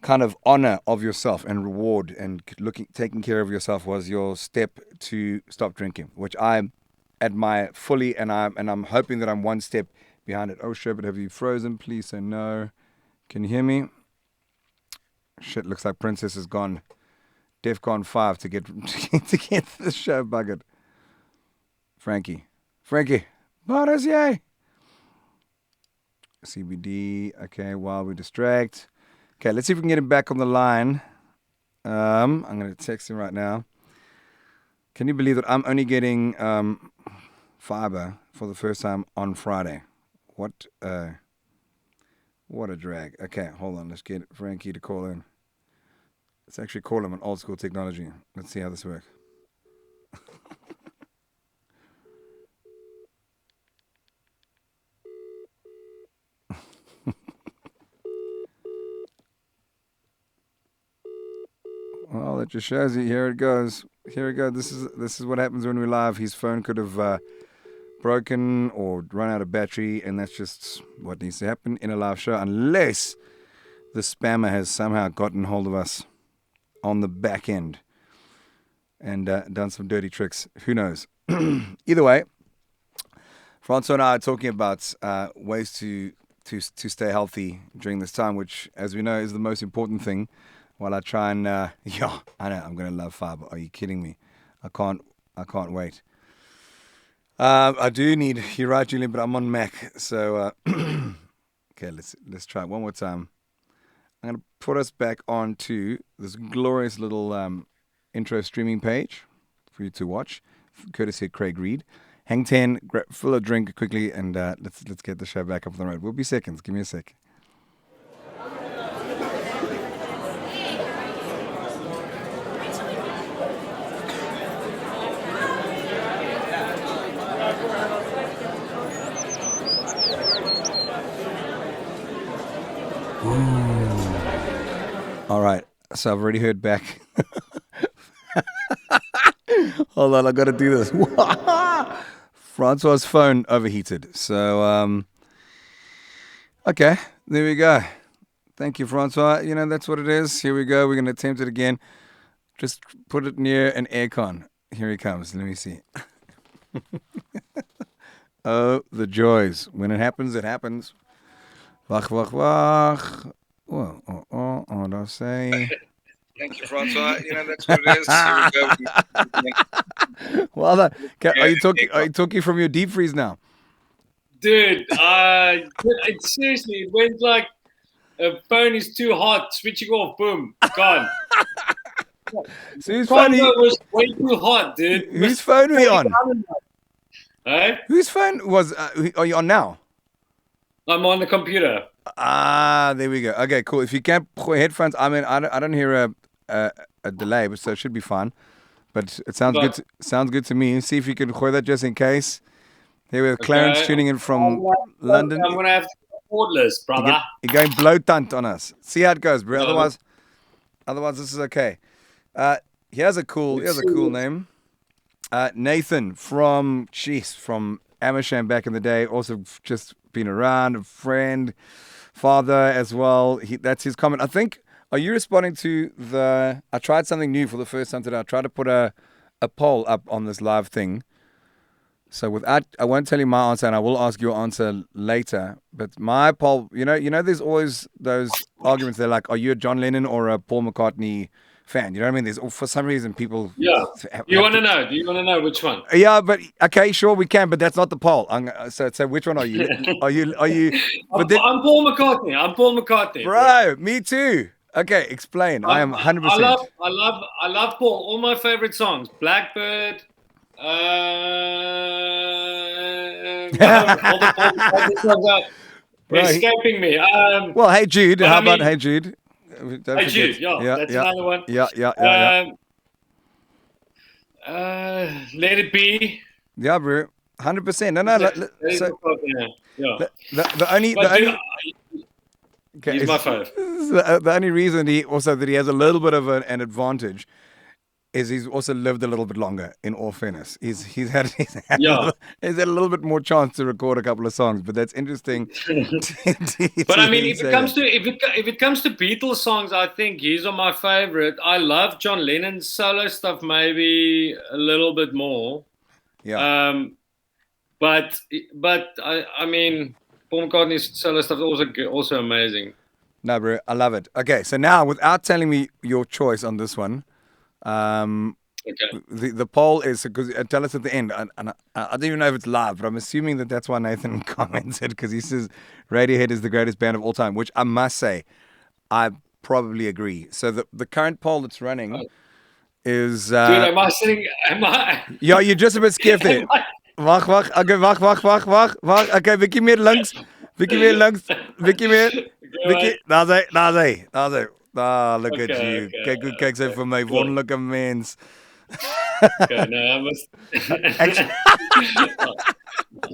A: kind of honor of yourself and reward and taking care of yourself was your step to stop drinking, which I admire fully, and I'm hoping that I'm one step behind it. Oh, Sherbert, have you frozen? Please say no. Can you hear me? Shit, looks like Princess has gone DEFCON 5 to get to get the show buggered. Frankie, Boris, yay! CBD. Okay, while we distract. Okay, let's see if we can get him back on the line. I'm going to text him right now. Can you believe that I'm only getting fiber for the first time on Friday? What a drag. Okay, hold on. Let's get Frankie to call in. Let's actually call him on old school technology. Let's see how this works. Well, it just shows you. Here it goes. Here we go. This is what happens when we live. His phone could have broken or run out of battery, and that's just what needs to happen in a live show, unless the spammer has somehow gotten hold of us on the back end and done some dirty tricks. Who knows? Either way, Francois and I are talking about ways to stay healthy during this time, which, as we know, is the most important thing. While I try and I know I'm gonna love fiber. Are you kidding me? I can't wait. I do need. You're right, Julian, but I'm on Mac, so okay. Let's try it one more time. I'm gonna put us back onto this glorious little intro streaming page for you to watch, courtesy of Craig Reed. Hang 10, fill a drink quickly, and let's get the show back up on the road. We'll be seconds. Give me a sec. All right, so I've already heard back. Hold on, I got to do this. Francois' phone overheated. So, okay, there we go. Thank you, Francois. You know, that's what it is. Here we go. We're going to attempt it again. Just put it near an aircon. Here he comes. Let me see. Oh, the joys. When it happens, it happens. Wach. Oh, don't say. Thank you, Francois. You know, that's what it is. Here we go. Well done. Are you talking from your deep freeze now?
B: Dude, seriously, it went like a phone is too hot, switching off, boom, gone.
A: So whose phone
B: was way too hot, dude.
A: Whose phone are you on?
B: Hey?
A: Whose phone are you on now?
B: I'm on the computer.
A: There we go. Okay, cool. If you can't put headphones, I mean, I don't hear a delay, but so it should be fine. But it sounds good. Sounds good to me. See if you can hear that just in case. Here we have Clarence tuning in from London.
B: I'm gonna have to be cordless, brother.
A: You're going blow-tunt on us. See how it goes, bro. Otherwise, this is okay. He has a cool name. Nathan from Amersham back in the day. Also just been around, a friend, father as well. That's his comment. I think. Are you responding to I tried something new for the first time today. I tried to put a poll up on this live thing. So I won't tell you my answer, and I will ask your answer later. But my poll, you know, there's always those arguments. They're like, are you a John Lennon or a Paul McCartney fan? You know what I mean? There's for some reason people.
B: Yeah. Do you want to know which one?
A: Yeah, but okay, sure we can, but that's not the poll. So which one are you? Are you?
B: I'm Paul McCartney. I'm Paul McCartney.
A: Bro, me too. Okay, explain. I am 100%.
B: I love Paul. All my favorite songs: Blackbird. All the Paul McCartney songs are escaping me.
A: Well, Hey Jude. How about Hey Jude?
B: Hey Jude. Yeah, that's another one.
A: Yeah.
B: Let It Be.
A: Yeah, bro. 100%. No. The only. Okay,
B: he's my five.
A: The only reason he has a little bit of an advantage is he's also lived a little bit longer. In all fairness, he's had a little bit more chance to record a couple of songs. But that's interesting.
B: But I mean, if it comes to Beatles songs, I think he's on my favorite. I love John Lennon's solo stuff maybe a little bit more.
A: Yeah.
B: But I mean, Paul McCartney's solo stuff is also amazing.
A: No, bro, I love it. Okay, so now without telling me your choice on this one,
B: okay.
A: The poll is because tell us at the end, and I don't even know if it's live, but I'm assuming that's why Nathan commented because he says Radiohead is the greatest band of all time, which I must say, I probably agree. So the current poll that's running is.
B: Dude, am I?
A: Yeah, you're just a bit scared there. Wag. Okay, wag. Okay, bietjie meer links. Bietjie meer. Daar's hy. Look at you. Kyk sy vir my wonderlike mens.
B: Okay, no, I must.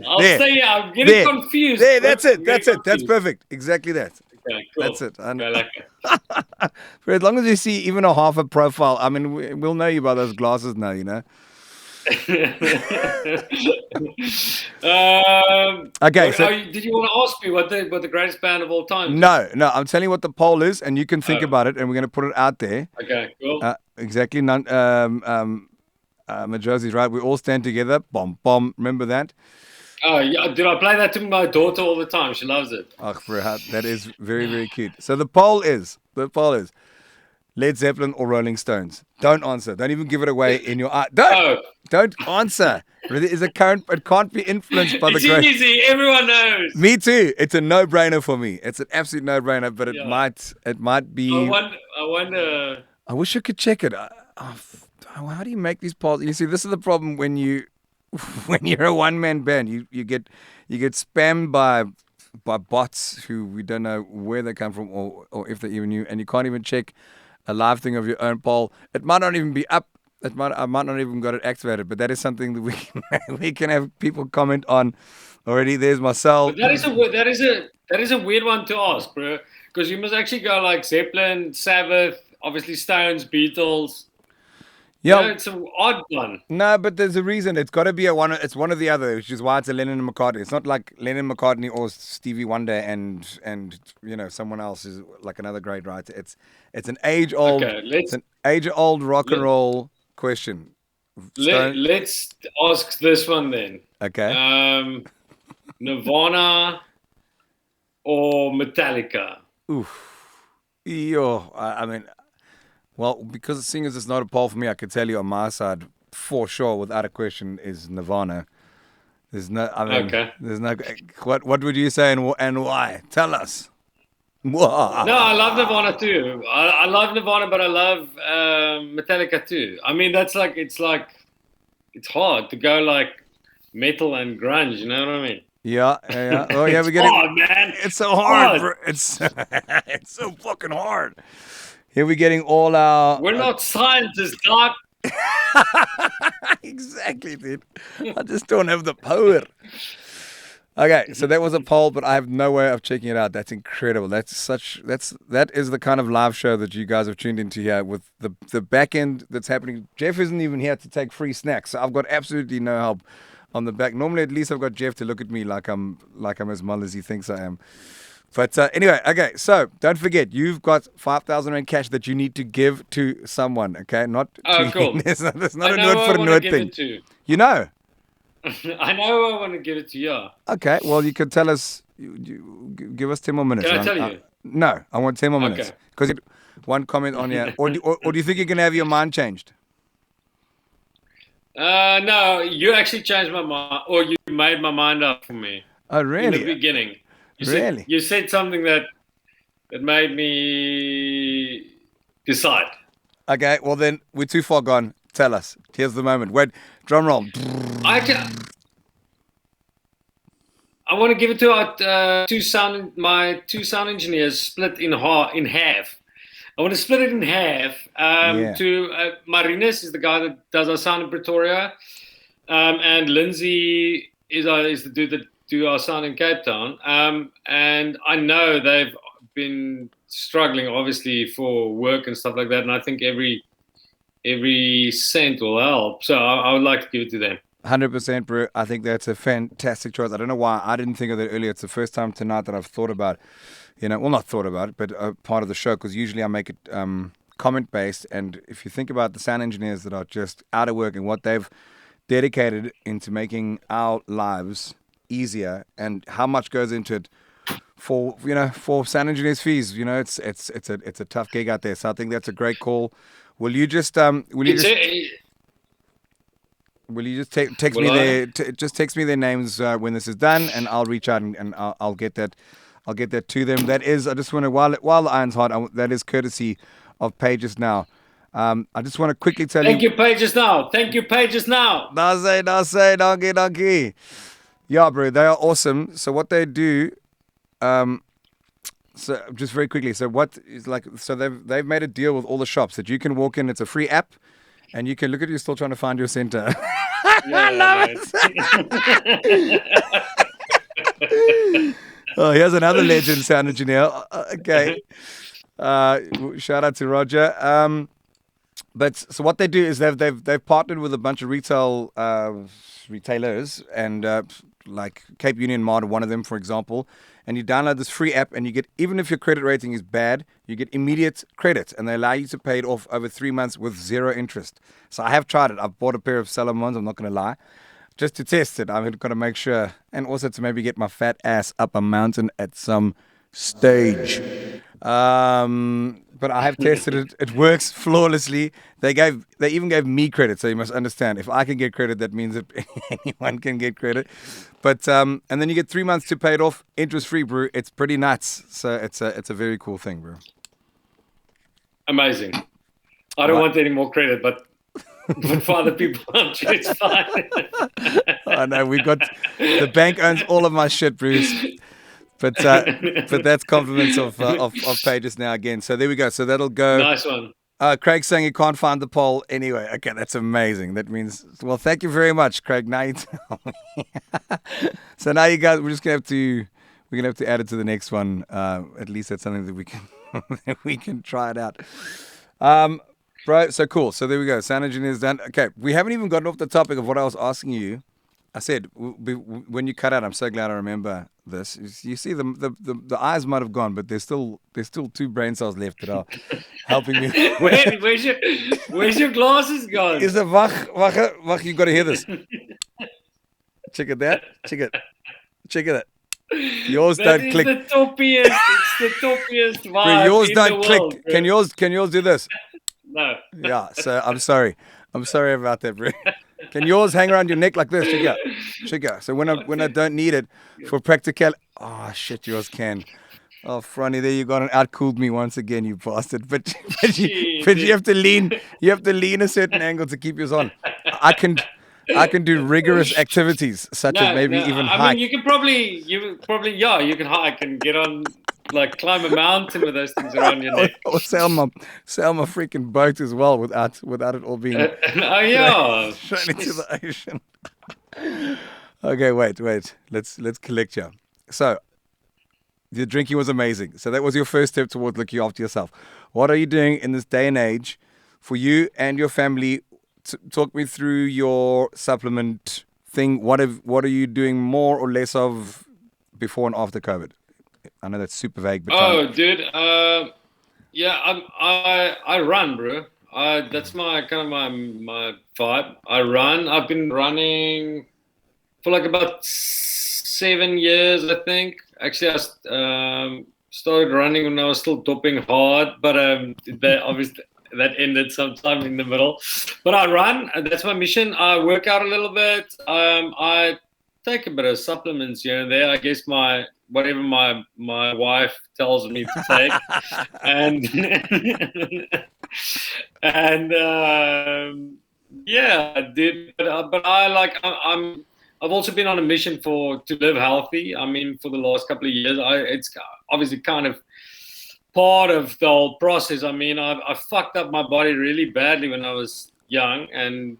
B: I'll stay here. I'm getting confused.
A: There, that's it. That's perfect. Exactly that.
B: Okay, cool.
A: That's it.
B: For
A: as long as you see even a half a profile, I mean, we'll know you by those glasses now, you know. Okay, so
B: did you want to ask me what the greatest band of all time is?
A: no, I'm telling you what the poll is, and you can think about it, and we're going to put it out there.
B: Okay, cool.
A: Exactly. Majosi's right. We all stand together. Bomb, bomb. Remember that?
B: Oh, yeah. Did I play that to my daughter all the time? She loves it.
A: Oh, that is very, very cute. So the poll is Led Zeppelin or Rolling Stones. Don't answer. Don't even give it away in your eye. Don't answer. It can't be influenced by the
B: It's easy. Everyone knows.
A: Me too. It's a no-brainer for me. It's an absolute no-brainer, but it might be.
B: I wonder.
A: I wish I could check it. How do you make these polls? You see, this is the problem when you're a one-man band. You get spammed by bots who we don't know where they come from or if they even knew, and you can't even check a live thing of your own poll. It might not even be up. I might not even got it activated, but that is something that we can have people comment on already. There's myself.
B: But that is a weird one to ask, bro, because you must actually go like Zeppelin, Sabbath, obviously Stones, Beatles.
A: Yeah,
B: it's an odd one.
A: No, but there's a reason. It's got to be it's one or the other, which is why it's a Lennon and McCartney. It's not like Lennon, McCartney, or Stevie Wonder and someone else is like another great writer. It's an age old rock and roll question.
B: Let's ask this one then.
A: Okay.
B: Nirvana or Metallica?
A: Oof. I mean. Well, because seeing as it's not a poll for me, I could tell you on my side, for sure, without a question, is Nirvana. There's no, there's no. What would you say and why? Tell us.
B: No, I love Nirvana too. I love Nirvana, but I love Metallica too. I mean, it's hard to go like metal and grunge. You know what I mean?
A: Yeah. Oh yeah, we're getting.
B: Hard, man.
A: It's so hard. Bro. It's so fucking hard. Here we're getting all our...
B: We're not scientists, Doc.
A: Exactly, dude. I just don't have the power. Okay, so that was a poll, but I have no way of checking it out. That's incredible. That is the kind of live show that you guys have tuned into here with the back end that's happening. Jeff isn't even here to take free snacks, so I've got absolutely no help on the back. Normally, at least I've got Jeff to look at me like I'm as mull as he thinks I am. But anyway, okay, so don't forget, you've got 5,000 Rand cash that you need to give to someone, okay? Not
B: cool.
A: There's not a nerd for a nerd thing. You know?
B: I know I want to give it to you.
A: Okay, well, you could tell us, you give us 10 more minutes.
B: Can I tell you?
A: No, I want 10 more minutes. Because one comment on here. Or do you think you're going to have your mind changed?
B: No, you actually changed my mind, or you made my mind up for me.
A: Oh, really?
B: In the beginning. You said something that made me decide.
A: Okay, well then we're too far gone. Tell us. Here's the moment. Wait, drum roll.
B: I want to give it to my two sound engineers, split in half. I want to split it in half. To Marinus is the guy that does our sound in Pretoria, and Lindsay is the dude that do our sound in Cape Town, and I know they've been struggling, obviously, for work and stuff like that. And I think every cent will help. So I would like to give it to them.
A: 100%, bro. I think that's a fantastic choice. I don't know why I didn't think of that earlier. It's the first time tonight that I've thought about, not thought about it, but part of the show, because usually I make it comment based. And if you think about the sound engineers that are just out of work and what they've dedicated into making our lives easier and how much goes into it for sound engineers fees, it's a tough gig out there. So I think that's a great call. Will you just text me their names when this is done, and I'll reach out and I'll get that to them. That is, I just want to, while the iron's hot, that is courtesy of Pages Now. I just want to quickly tell you.
B: Thank you, Pages Now. Thank you, Pages Now.
A: Donkey. Yeah, bro, they are awesome. So what they do, so just very quickly, so what is they've made a deal with all the shops that you can walk in. It's a free app, and you can look at you still trying to find your center. I love it. Oh, here's another legend sound engineer. Okay, shout out to Roger. But so what they do is they've partnered with a bunch of retailers and like Cape Union Mart, one of them, for example. And you download this free app, and you get, even if your credit rating is bad, you get immediate credit, and they allow you to pay it off over 3 months with zero interest. So I have tried it. I've bought a pair of Salomons. I'm not going to lie, just to test it. I've got to make sure, and also to maybe get my fat ass up a mountain at some stage. But I have tested it. It works flawlessly. They even gave me credit, so you must understand. If I can get credit, that means that anyone can get credit. But and then you get 3 months to pay it off interest free, bro. It's pretty nuts. So it's a very cool thing, bro.
B: Amazing. I don't want any more credit, but for other people, I'm sure it's fine.
A: I know the bank owns all of my shit, Bruce. But that's compliments of pages now again. So there we go. So that'll go.
B: Nice one.
A: Craig's saying he can't find the poll anyway. Okay, that's amazing. That means, well, thank you very much, Craig. Now you tell me. So now you guys, we're gonna have to add it to the next one. At least that's something that we can we can try it out. Bro, so cool. So there we go. Sound engineer's done. Okay, we haven't even gotten off the topic of what I was asking you. I said when you cut out, I'm so glad I remember this. You see, the eyes might have gone, but there's still 2 brain cells left that are helping me.
B: Where's your glasses gone?
A: Is it wach? You got to hear this. Check it that. Check it. Yours don't click.
B: It's the toppiest vibe.
A: Bro, yours
B: in
A: don't
B: the
A: click.
B: world,
A: Can yours do this?
B: No.
A: Yeah. So I'm sorry about that, bro. Can yours hang around your neck like this? Check out. So when I don't need it for practical, oh shit, yours can. Oh, Franny, there you got and outcooled me once again, you bastard. But you have to lean. You have to lean a certain angle to keep yours on. I can do rigorous activities such as maybe even hike.
B: I mean, you can probably you can hike and get on, like, climb a mountain with those things around your neck.
A: Or sail my freaking boat as well without it all being
B: oh yeah,
A: thrown into the ocean. Okay, wait. Let's collect you. So the drinking was amazing. So that was your first step towards looking after yourself. What are you doing in this day and age for you and your family? Talk me through your supplement thing. What are you doing more or less of before and after COVID? I know that's super vague, but
B: dude, yeah, I run, bro. That's my my vibe. I run. I've been running for like about 7 years, I think. Actually, I started running when I was still doping hard, but obviously that ended sometime in the middle. But I run, and that's my mission. I work out a little bit. I take a bit of supplements here and there. I guess whatever my wife tells me to take, and yeah, I did. But I've also been on a mission to live healthy. I mean, for the last couple of years, it's obviously kind of part of the whole process. I mean, I fucked up my body really badly when I was young, and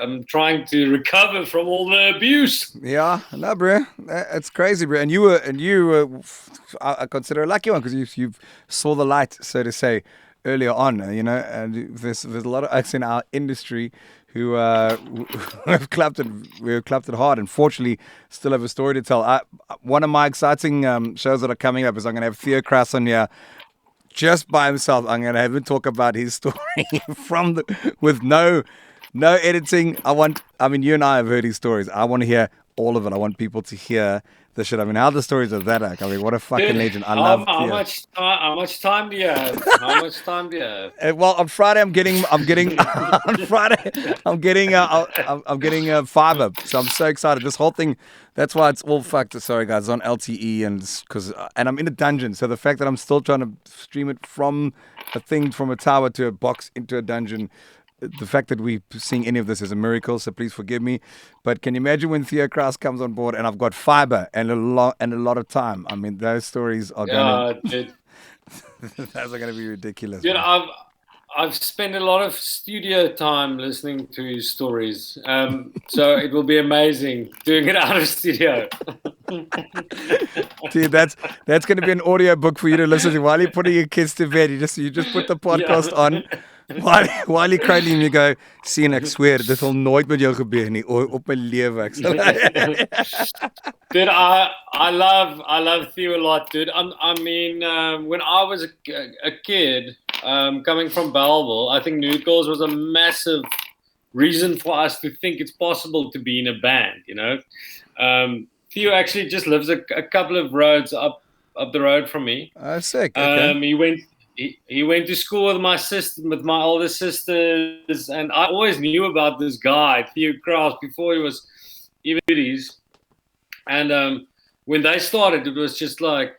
B: I'm trying to recover from all the abuse.
A: Yeah, no, bro, it's crazy, bro. And you were, I consider a lucky one because you saw the light, so to say, earlier on. And there's a lot of us in our industry who have clapped it hard, and fortunately still have a story to tell. One of my exciting shows that are coming up is I'm going to have Theo Kras on here just by himself. I'm going to have him talk about his story with no editing. I mean, you and I have heard his stories. I want to hear all of it. I want people to hear the shit. I mean, how the stories of that act. I mean, what a fucking legend. I love
B: how much time do you have? How much time do you have?
A: Well, on Friday I'm getting fiber. So I'm so excited. This whole thing, that's why it's all fucked. Sorry guys, it's on LTE and I'm in a dungeon. So the fact that I'm still trying to stream it from a tower to a box into a dungeon, the fact that we're seeing any of this is a miracle, so please forgive me. But can you imagine when Theo Kras comes on board and I've got fiber and a lot of time? I mean, those stories are going to... Those are going to be ridiculous.
B: Dude, I've spent a lot of studio time listening to his stories. So it will be amazing doing it out of studio.
A: Dude, that's going to be an audio book for you to listen to while you're putting your kids to bed. You just put the podcast on While jy kry hom, jy go, sien ek swear, dit sal nooit met jou gebeur nie, op my lewe ek sal.
B: Dude, I love Theo a lot, dude. I mean, when I was a kid, coming from Belleville, I think New Girls was a massive reason for us to think it's possible to be in a band. You know, Theo actually just lives a couple of roads up the road from me.
A: Oh, sick. Okay.
B: He went to school with my sister, with my older sisters, and I always knew about this guy, Theo Kraus, before he was even goodies. And when they started, it was just like,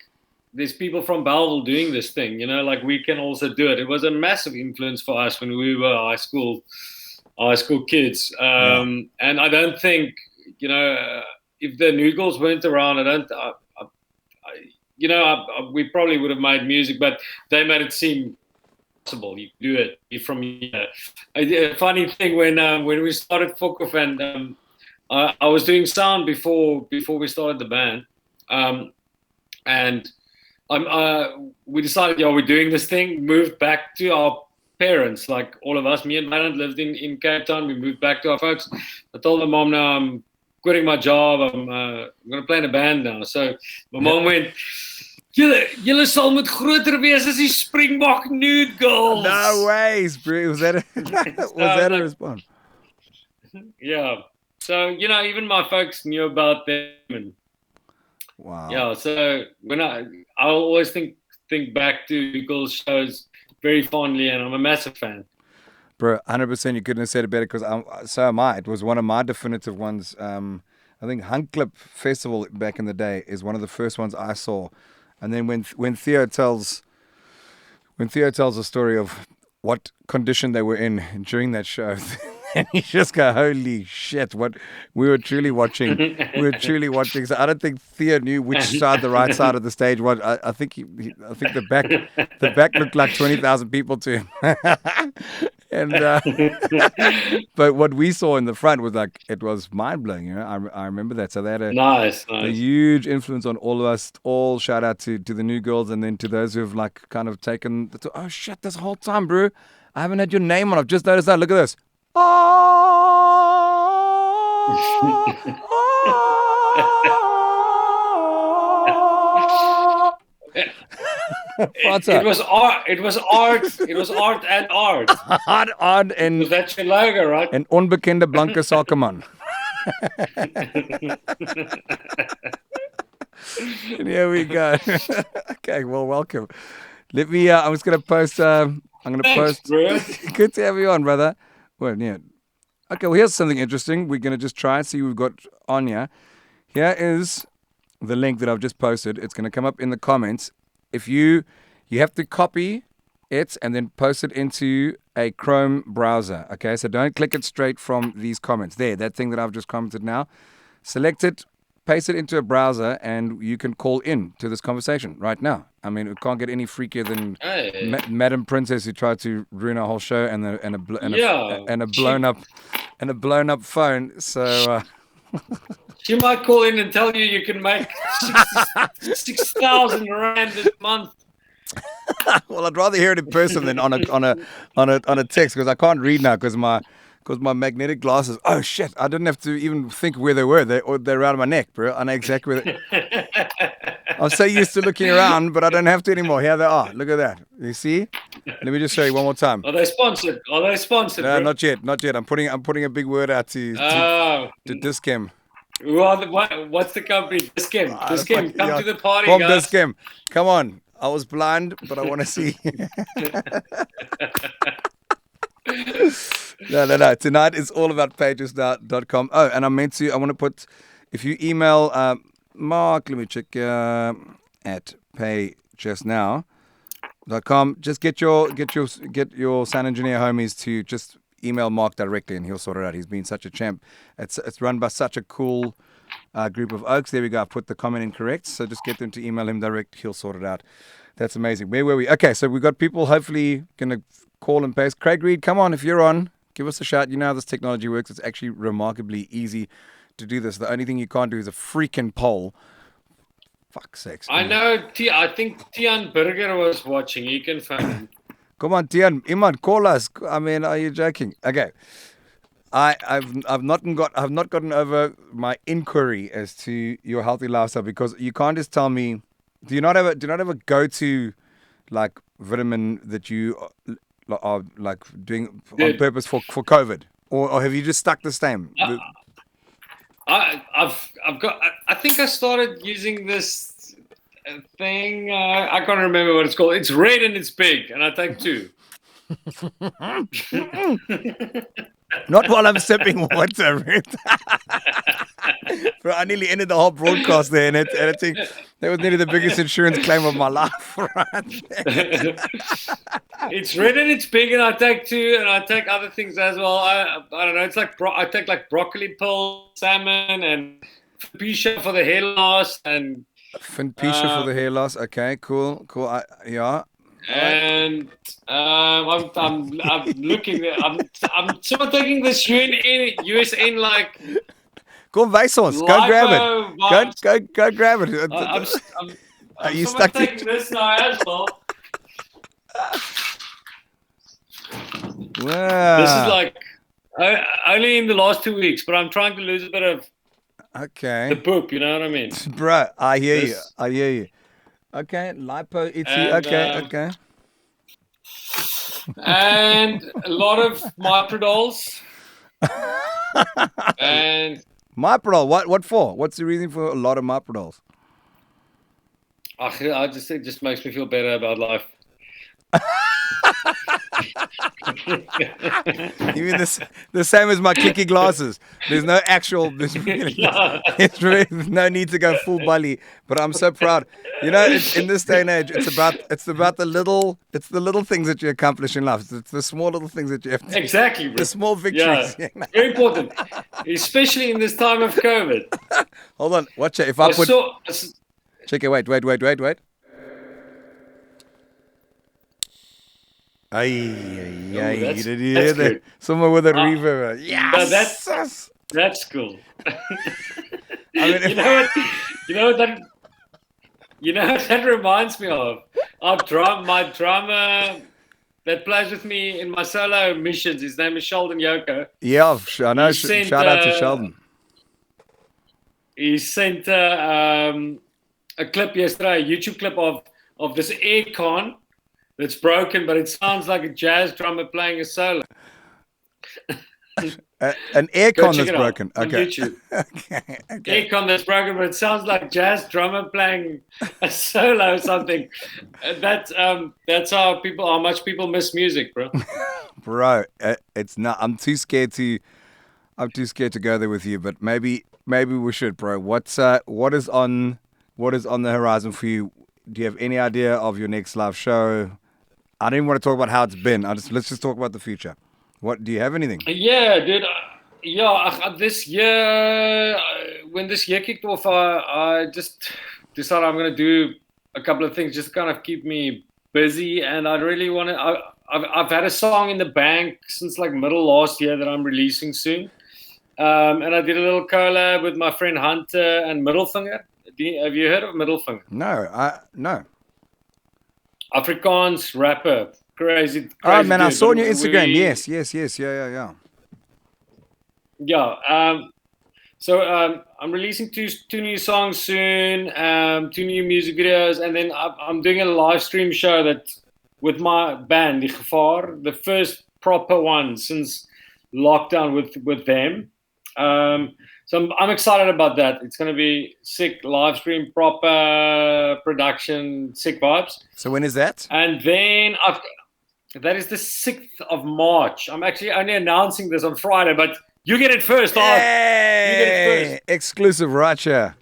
B: there's people from Belleville doing this thing, you know, like we can also do it. It was a massive influence for us when we were high school kids. And I don't think, you know, if the New Girls weren't around, we probably would have made music, but they made it seem possible. You do it from here. A funny thing when we started Fokov, and I was doing sound before we started the band, and we decided, we're doing this thing. Moved back to our parents, like all of us. Me and Maran lived in Cape Town. We moved back to our folks. I told my mom, now I'm quitting my job. I'm going to play in a band now. So my mom went, Julle sal moet groter wees as die Springbok Nude Girls.
A: No ways, bro. Was that a response?
B: Yeah. So, you know, even my folks knew about them. And
A: wow.
B: Yeah. So when I'll always think back to girls' shows very fondly, and I'm a massive fan.
A: Bro, 100%. You couldn't have said it better, because so am I. It was one of my definitive ones. I think Hunkclip Festival back in the day is one of the first ones I saw. And then when Theo tells a story of what condition they were in during that show, and you just go, holy shit, what we were truly watching. So I don't think Theo knew which side, the right side of the stage was. I think the back looked like 20,000 people to him. And but what we saw in the front was like, it was mind blowing. You know, I remember that. So they had a huge influence on all of us. All shout out to the New Girls, and then to those who have like kind of taken. Oh shit! This whole time, bro, I haven't had your name on. I've just noticed that. Look at this.
B: It was art. It was art and art.
A: Art and
B: that's your logo, right?
A: Een onbekende blanke sakeman. And here we go. Okay, well, welcome. Let me. I'm just gonna post. I'm gonna post.
B: Bro.
A: Good to have you on, brother. Well, yeah. Okay. Well, here's something interesting. We're gonna just try and see what we've got on here. Here is the link that I've just posted. It's gonna come up in the comments. If you have to copy it and then post it into a Chrome browser. Okay, so don't click it straight from these comments. There, that thing that I've just commented now. Select it, paste it into a browser, and you can call in to this conversation right now. I mean, it can't get any freakier than Madam Princess, who tried to ruin our whole show, and a blown up phone. So.
B: She might call in and tell you can make 6,000 rand a month.
A: Well, I'd rather hear it in person than on a text, because I can't read now because my magnetic glasses. Oh shit! I didn't have to even think where they were. They're around my neck, bro. I know exactly where. I'm so used to looking around, but I don't have to anymore. Here they are. Look at that. You see? Let me just show you one more time.
B: Are they sponsored? No,
A: bro? Not yet. I'm putting a big word out to Dischem.
B: What's the company? Dischem. Dischem, come to the party,
A: From
B: guys.
A: Dischem. Come on. I was blind, but I want to see. No. Tonight is all about pagesnow.com. Oh, and I want to put, if you email Mark, let me check, at pagesnow.com, just get your sound engineer homies to just email Mark directly, and he'll sort it out. He's been such a champ. It's run by such a cool group of oaks. There we go. I put the comment in correct. So just get them to email him direct. He'll sort it out. That's amazing. Where were we? Okay, so we've got people hopefully going to call and paste. Craig Reed, come on. If you're on, give us a shout. You know how this technology works. It's actually remarkably easy to do this. The only thing you can't do is a freaking poll. Fuck's sakes.
B: I know. I think Tian Berger was watching. You can find him.
A: Come on, Tian, Iman, call us. I mean, are you joking? Okay. I've not gotten over my inquiry as to your healthy lifestyle, because you can't just tell me. Do you not have a go-to like vitamin that you are like doing on
B: Dude.
A: purpose for COVID, or have you just stuck the same?
B: I've got. I think I started using this thing. I can't remember what it's called. It's red and it's big, and I take 2.
A: Not while I'm sipping water. Bro, I nearly ended the whole broadcast there, and I think that was nearly the biggest insurance claim of my life. Right?
B: It's red and it's big, and I take 2, and I take other things as well. I don't know. It's like I take like broccoli pill, salmon, and pisha for the hair loss, and
A: Finpisha for the hair loss. Okay, cool. Yeah.
B: and I'm looking. I'm sort of taking this USN like.
A: Go Vysons. Go grab it.
B: Vibes.
A: Go grab it.
B: I'm
A: you
B: sort of
A: stuck to-
B: taking this now as well.
A: Wow.
B: This is like only in the last 2 weeks, but I'm trying to lose a bit of
A: Okay.
B: the poop. You know what I mean?
A: Bro, I hear
B: This-
A: you. Okay, lipo, itchy.
B: And,
A: Okay.
B: And a lot of Myprodols. And
A: Myprodol. What for? What's the reason for a lot of Myprodols?
B: I just think it just makes me feel better about life.
A: You mean the same as my kicky glasses? There's no actual. There's really no need to go full bully. But I'm so proud. You know, in this day and age, it's about the little things that you accomplish in life. It's the small little things that you have to.
B: Exactly, bro.
A: The small victories.
B: Yeah, very important, especially in this time of COVID.
A: Hold on, watch it. If I put check it. Wait. Ay,
B: that's-
A: did you
B: that's
A: hear that?
B: good.
A: Someone with a reverb. Yes.
B: That's cool.
A: I mean, if-
B: You know what that reminds me of? My drummer that plays with me in my solo missions. His name is Sheldon Yoko.
A: Yeah, I know.
B: He sent,
A: Shout out to Sheldon.
B: He sent a clip yesterday, a YouTube clip of this aircon that's broken, but it sounds like a jazz drummer playing a solo.
A: An
B: Go
A: aircon
B: check
A: that's
B: it out
A: broken.
B: on
A: Okay.
B: YouTube.
A: Okay.
B: Aircon that's broken, but it sounds like jazz drummer playing a solo or something. That's how much people miss music, bro.
A: Bro, it's not. I'm too scared to go there with you. But maybe we should, bro. What is on the horizon for you? Do you have any idea of your next live show? I don't even want to talk about how it's been. Let's just talk about the future. What do you have anything?
B: Yeah, dude. This year, when this year kicked off, I just decided I'm going to do a couple of things just to kind of keep me busy. And I really want to. I've had a song in the bank since like middle last year that I'm releasing soon. And I did a little collab with my friend Hunter and Middelvinger. Have you heard of Middelvinger?
A: No.
B: Afrikaans rapper. Crazy
A: Oh man, I
B: dude.
A: saw on your Instagram. Yes. Yeah.
B: Yeah. So I'm releasing two new songs soon, 2 new music videos, and then I'm doing a live stream show that with my band, Die Gevaar, the first proper one since lockdown with them. So I'm excited about that. It's going to be sick live stream, proper production, sick vibes.
A: So when is that?
B: And then that is the 6th of March. I'm actually only announcing this on Friday, but you get it first.
A: Hey,
B: You get it first.
A: exclusive right here.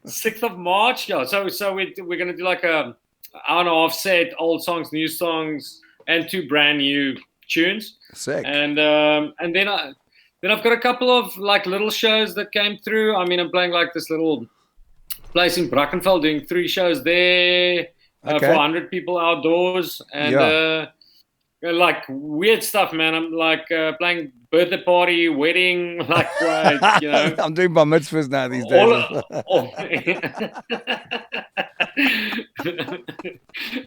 B: 6th of March. Yeah. So we're going to do like a hour and a half set, old songs, new songs, and 2 brand new tunes.
A: Sick.
B: And then I've got a couple of like little shows that came through. I mean, I'm playing like this little place in Brackenfell, doing 3 shows there for 100 people outdoors, and like weird stuff, man. I'm like playing birthday party, wedding, like
A: I'm doing bar mitzvahs now these days.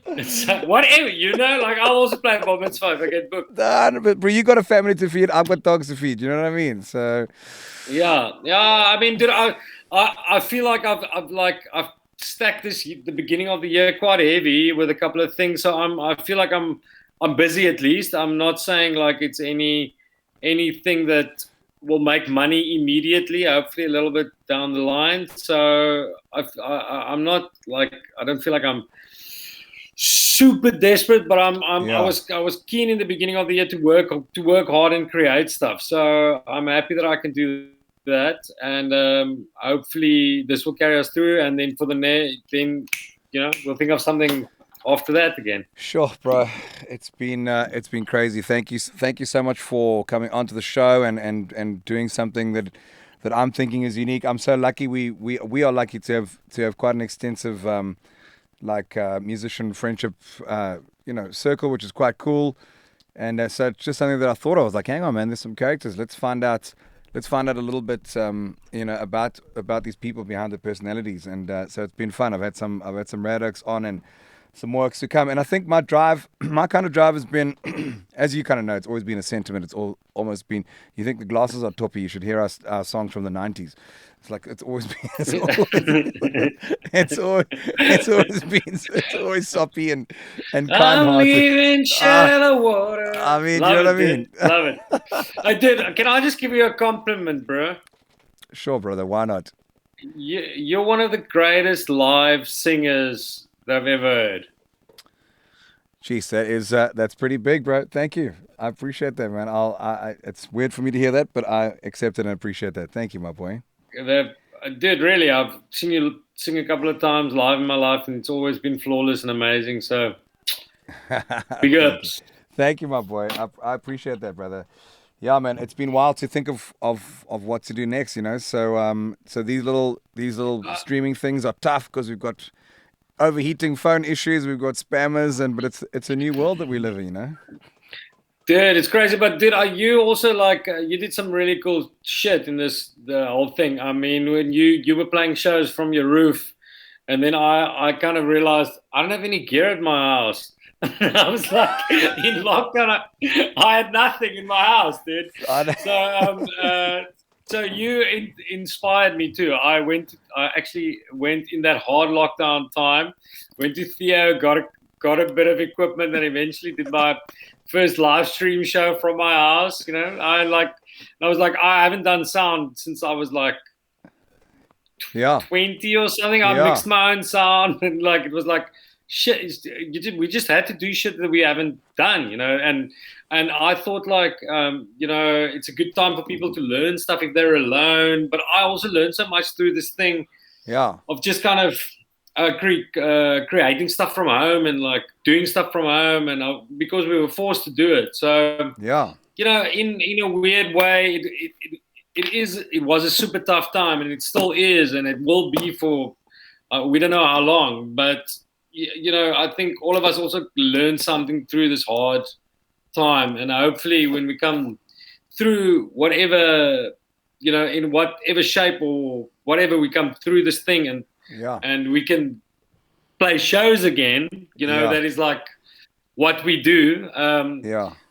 B: It's like, whatever, like I'll also play bar mitzvah if I get booked.
A: Nah, but bro, you got a family to feed. I've got dogs to feed. You know what I mean? So
B: Yeah. I mean, dude, I feel like I've stacked the beginning of the year quite heavy with a couple of things. So I feel like I'm busy at least. I'm not saying like it's anything that will make money immediately. Hopefully, a little bit down the line. So I'm not like, I don't feel like I'm super desperate, but
A: Yeah.
B: I was keen in the beginning of the year to work hard and create stuff. So I'm happy that I can do that, and hopefully this will carry us through. And then then we'll think of something after that again.
A: Sure, bro. It's been crazy. Thank you so much for coming onto the show and doing something that I'm thinking is unique. I'm so lucky. We are lucky to have quite an extensive musician friendship circle, which is quite cool. And so it's just something that I thought of. I was like, hang on, man. There's some characters. Let's find out a little bit about these people behind the personalities. And so it's been fun. I've had some rad oaks on and some more to come. And I think my kind of drive has been, as you kind of know, it's always been a sentiment. It's almost been, you think the glasses are toppy, you should hear our songs from the 90s. It's like, it's always soppy and kind-hearted.
B: I'm leaving shallow water.
A: I mean, you know what I mean?
B: Love it. I did. Can I just give you a compliment, bro?
A: Sure, brother. Why not?
B: You're one of the greatest live singers that I've ever heard.
A: Jeez, that's pretty big, bro. Thank you. I appreciate that, man. It's weird for me to hear that, but I accept it and appreciate that. Thank you, my boy.
B: Dude, really, I've seen you sing a couple of times live in my life, and it's always been flawless and amazing. So, big ups.
A: Thank you, my boy. I appreciate that, brother. Yeah, man, it's been wild to think of what to do next, So these little streaming things are tough because we've got overheating phone issues, we've got spammers, but it's a new world that we live in,
B: Dude, it's crazy. But dude, are you also like you did some really cool shit in the whole thing? I mean, when you were playing shows from your roof, and then I kind of realized I don't have any gear at my house. I was like in lockdown. I had nothing in my house, dude. So you inspired me too. I actually went in that hard lockdown time. Went to Theo, got a bit of equipment, and eventually did my first live stream show from my house. I was like, I haven't done sound since I was like 20 or something. I mixed my own sound, and like it was like shit. We just had to do shit that we haven't done, And I thought like, it's a good time for people to learn stuff if they're alone. But I also learned so much through this thing, of just kind of creating stuff from home and like doing stuff from home, and because we were forced to do it. So in a weird way, it was a super tough time, and it still is, and it will be for we don't know how long. But I think all of us also learned something through this hard time, and hopefully when we come through whatever, in whatever shape or whatever, we come through this thing and we can play shows again, that is like what we do.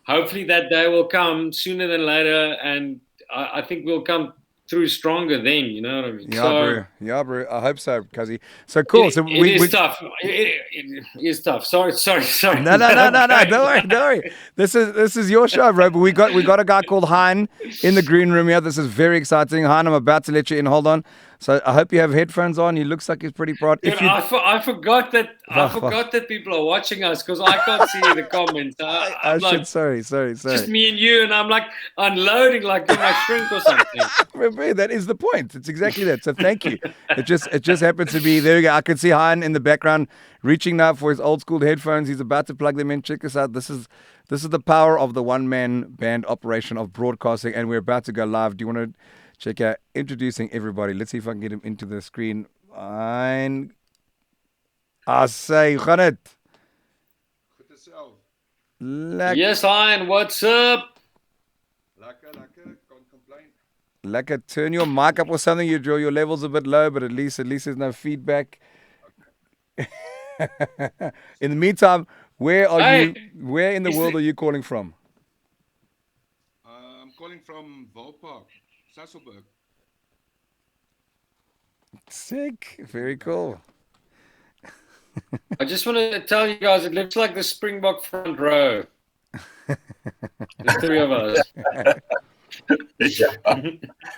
B: Hopefully that day will come sooner than later, and I think we'll come through stronger then, you know what I mean?
A: Yeah, bro. I hope so, Cuzzy. So cool.
B: It is tough. It is tough. Sorry.
A: No. Don't worry. This is your show, bro. But we got a guy called Hein in the green room here. This is very exciting. Hein, I'm about to let you in. Hold on. So I hope you have headphones on. He looks like he's pretty proud.
B: Dude, I forgot that people are watching us because I can't see the comments.
A: Sorry.
B: Just me and you, and I'm like unloading like you're my shrink or something.
A: Remember, that is the point. It's exactly that. So thank you. It just happens to be, there we go. I can see Hein in the background reaching now for his old school headphones. He's about to plug them in. Check this out. This is the power of the one-man band operation of broadcasting, and we're about to go live. Do you want to check out introducing everybody? Let's see if I can get him into the screen. Hein. I say, hoe gaan het?
B: Yes, Hein, what's up?
A: Lekker, can't complain. Lekker, turn your mic up or something. Your level's a bit low, but at least there's no feedback. In the meantime, where are
B: Hey,
A: you? Where in the world are you calling from?
D: I'm calling from Volpark, Sasselberg.
A: Sick. Very cool.
B: I just want to tell you guys, it looks like the Springbok front row. The three of us.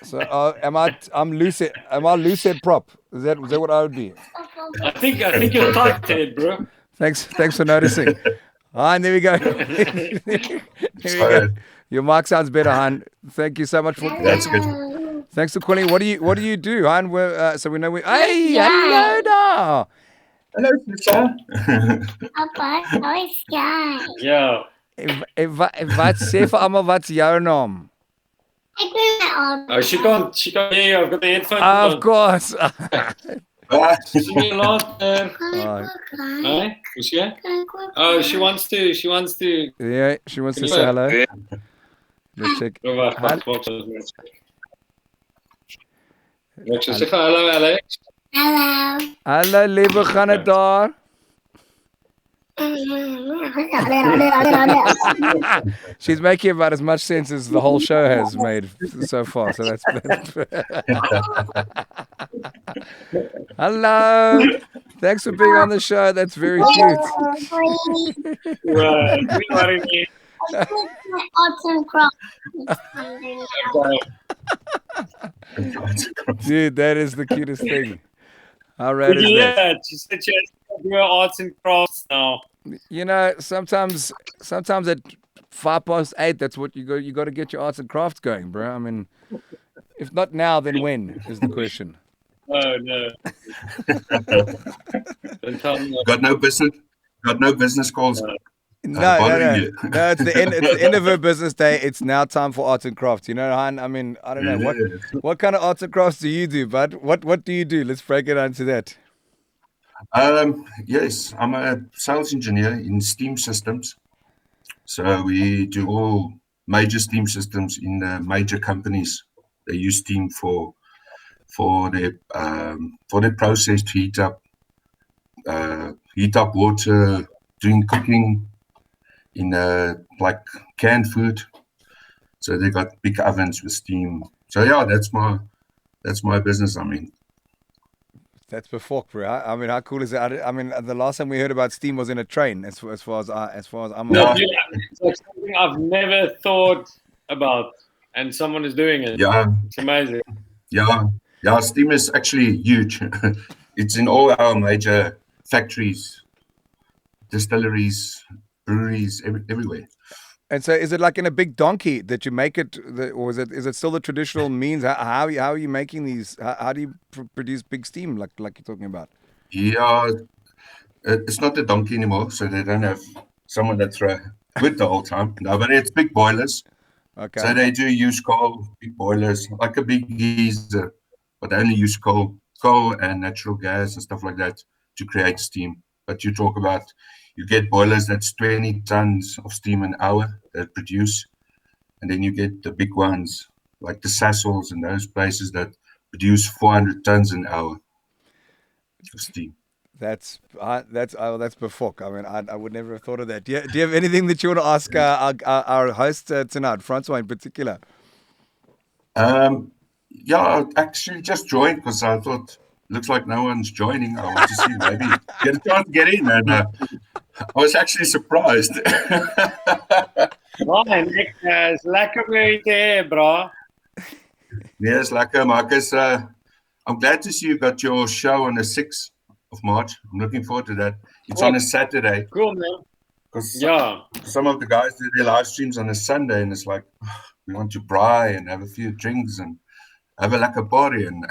A: So I'm Lucid. Am I Lucid prop? Is that what I would be?
B: I think you're tight, Ted, bro.
A: Thanks for noticing. Han, there we go. There we go. Your mic sounds better, Han. Thank you so much for.
D: That's good.
A: Thanks for calling. What do you do, Han? So we know we. Hey, hello now.
D: Hallo, Lisa.
B: Yeah.
A: Wat sê vir almal wat's jou naam?
B: Oh, she can't hear you. I've got the headphones
A: Of
B: on.
A: course.
B: See you later. Hey, is she here? Oh, she wants to.
A: Yeah, she wants to say hello. Let's check.
B: Oh, wacht. Ek sê hallo, Alex.
A: Hallo, lieve, gaan dit daar? She's making about as much sense as the whole show has made so far. So that's hello. Thanks for being on the show. That's very cute. Dude, that is the cutest thing. How rad is that?
B: Yeah, she said she has to do her arts and crafts now.
A: You know, sometimes at 8:05, that's what you got to get your arts and crafts going, bro. I mean, if not now, then when is the question?
B: Oh no. Don't tell me.
D: Got no business calls.
A: No.
D: bothering you.
A: No, it's the end of her business day. It's now time for arts and crafts. You know, Han? I mean, I don't know what kind of arts and crafts do you do, bud? What do you do? Let's break it down to that.
D: Yes, I'm a sales engineer in steam systems. So we do all major steam systems in the major companies. They use steam for their process to heat up water, doing cooking in like canned food. So they got big ovens with steam. So yeah, that's my business. I mean,
A: that's before, bro. I mean, how cool is it? I mean, the last time we heard about steam was in a train. As far as I'm.
B: Yeah, it's like something I've never thought about, and someone is doing it.
D: Yeah,
B: it's amazing.
D: Yeah. Steam is actually huge. It's in all our major factories, distilleries, breweries, everywhere.
A: And so, is it like in a big donkey that you make it, or is it still the traditional means? How are you making these? How do you produce big steam like you're talking about?
D: Yeah, it's not a donkey anymore, so they don't have someone that throw wood the whole time. No, but it's big boilers.
A: Okay.
D: So they do use coal, big boilers, like a big geyser, but they only use coal and natural gas and stuff like that to create steam. But you talk about, you get boilers that's 20 tons of steam an hour that produce, and then you get the big ones like the Sassels and those places that produce 400 tons an hour of steam.
A: That's before. I mean, I would never have thought of that. Do you have anything that you want to ask our host tonight, Francois in particular?
D: Yeah, I actually just joined because I thought, looks like no one's joining. I want to see, maybe get a chance to get in. And I was actually surprised.
B: Niks lekker weer te hê, bro.
D: Yes, lekker, Marcus. I'm glad to see you got your show on the 6th of March. I'm looking forward to that. It's on a Saturday.
B: Cool, man.
D: Because
B: Yeah.
D: some of the guys do their live streams on a Sunday, and it's like, we want to braai and have a few drinks and have a lekker party. And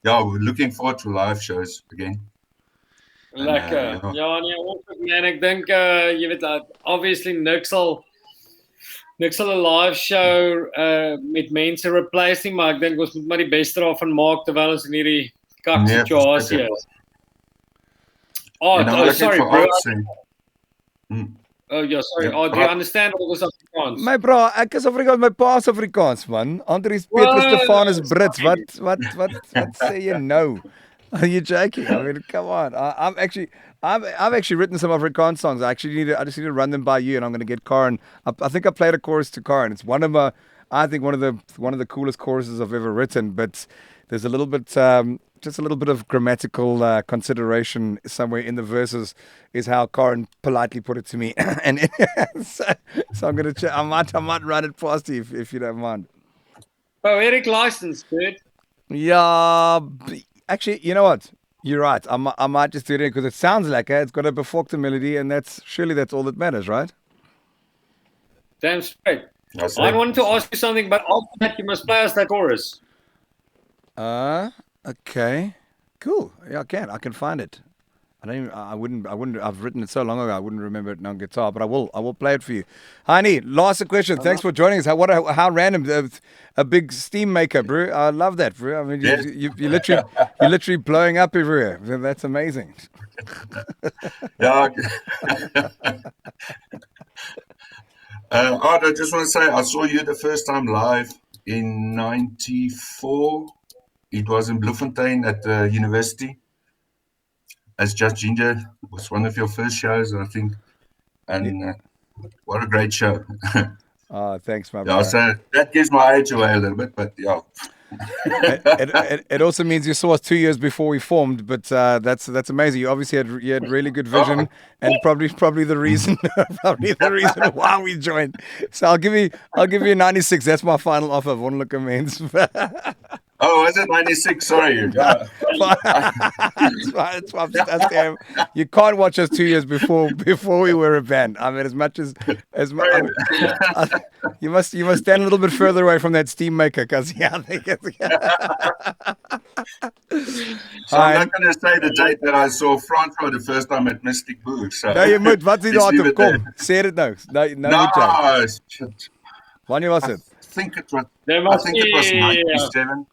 D: yeah, we're looking forward to live shows again.
B: Lekker. Ja, nee, awesome, man. Ek dink jy weet obviously niks sal 'n live show met mense replace nie, maar ek dink ons moet maar die beste daarvan maak terwyl ons in hierdie kak situasie is. Sorry, bro. Oh, yeah, sorry.
D: Yeah,
B: Do you understand all this Afrikaans?
A: My bro, ek is Afrikaans, my pa's Afrikaans, man. Andries Petrus Stefanus Brits. Wat sê jy nou? Are you joking? I mean, come on. I've actually written some Afrikaans songs. I just need to run them by you, and I'm going to get Karen. I think I played a chorus to Karen. It's I think one of the coolest choruses I've ever written. But there's a little bit, just a little bit of grammatical consideration somewhere in the verses, is how Karen politely put it to me. And so I'm going to, I might run it past you if you don't mind.
B: Poetic license, dude.
A: Yeah, actually, you know what? You're right. I might just do it because it sounds like it's got a befokte melody, and that's all that matters, right?
B: Damn straight.
D: That's
B: I
D: it.
B: wanted to ask you something, but after that, you must play us that chorus.
A: Okay, cool. Yeah, I can find it. I wouldn't. I've written it so long ago. I wouldn't remember it on guitar, but I will play it for you. Heini, last question. Thanks for joining us. How random. A big steam maker, bro. I love that, bro. I mean,
D: Yes.
A: you're literally blowing up everywhere. That's amazing.
D: Yeah. Art, I just want to say, I saw you the first time live in '94. It was in Bloemfontein at the university as Just Ginger. It was one of your first shows, I think. And what a great show.
A: Oh, thanks, my
D: Yeah,
A: brother.
D: so that gives my age away a little bit, but yeah.
A: It also means you saw us 2 years before we formed, but that's amazing. You obviously had really good vision, and probably the reason why we joined. So I'll give you a 96. That's my final offer. One look means.
D: Oh, was it 96? Sorry. Yeah.
A: That's why I'm just asking him. You can't watch us 2 years before we were a band. I mean, you must stand a little bit further away from that steam maker, because I think it's.
D: So I'm not going to say the date that I saw Francois the first time at Mystic Boo. So
A: No, jy moet. Wat is die
D: let's leave
A: datum?
D: it there.
A: Kom, sê dit nou. Nou
D: No,
A: moet jy.
D: shit.
A: Wanneer was
D: I
A: dit?
D: think it was.
B: There
D: I
B: must
D: think it was
B: be,
D: 97.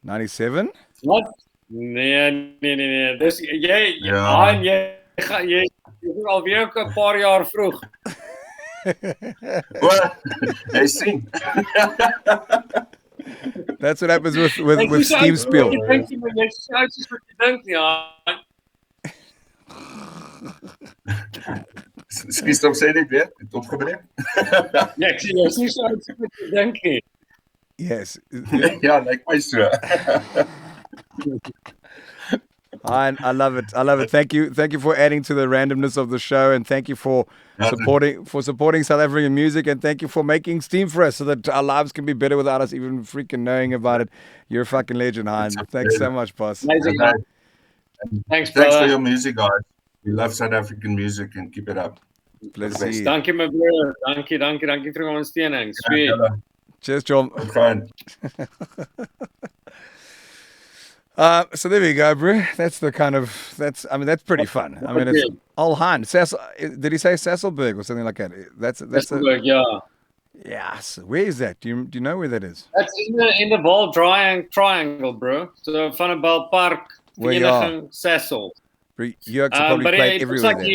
A: 97?
B: Wat? Nee. Dus jy
D: Ja.
B: en jy is alweer ook 'n paar jaar vroeg.
D: Well, hey, sing.
A: That's what happens with steam spill.
B: Ek dink jy moet net sou soos wat jy dink, ja.
D: Skus om sê dit weer. Het opgebreek.
B: Ja, ek sien jy is nie so oud soos wat jy dink nie.
A: Yes.
D: Ja, lyk my so.
A: I love it. I love it. Thank you for adding to the randomness of the show, and thank you for supporting South African music, and thank you for making steam for us so that our lives can be better without us even freaking knowing about it. You're a fucking legend, Hein. Thanks so much, boss.
B: Amazing.
D: Okay.
B: Thanks,
D: Thanks for
B: brother.
D: your music, guys. We love South African music and keep it up.
A: Pleasure to see you.
B: Dankie my broer. Dankie vir die ondersteuning. Sweet.
A: Cheers, John.
D: Fine.
A: So there we go, bro. That's pretty fun. I mean, it's all Han. Did he say Sasselberg or something like that? That's
B: yeah.
A: Yes. Where is that? Do you know where that is?
B: That's in the Val triangle, bro. So Vandenbal Park, Vereniging Sassel.
A: You actually probably played everywhere there.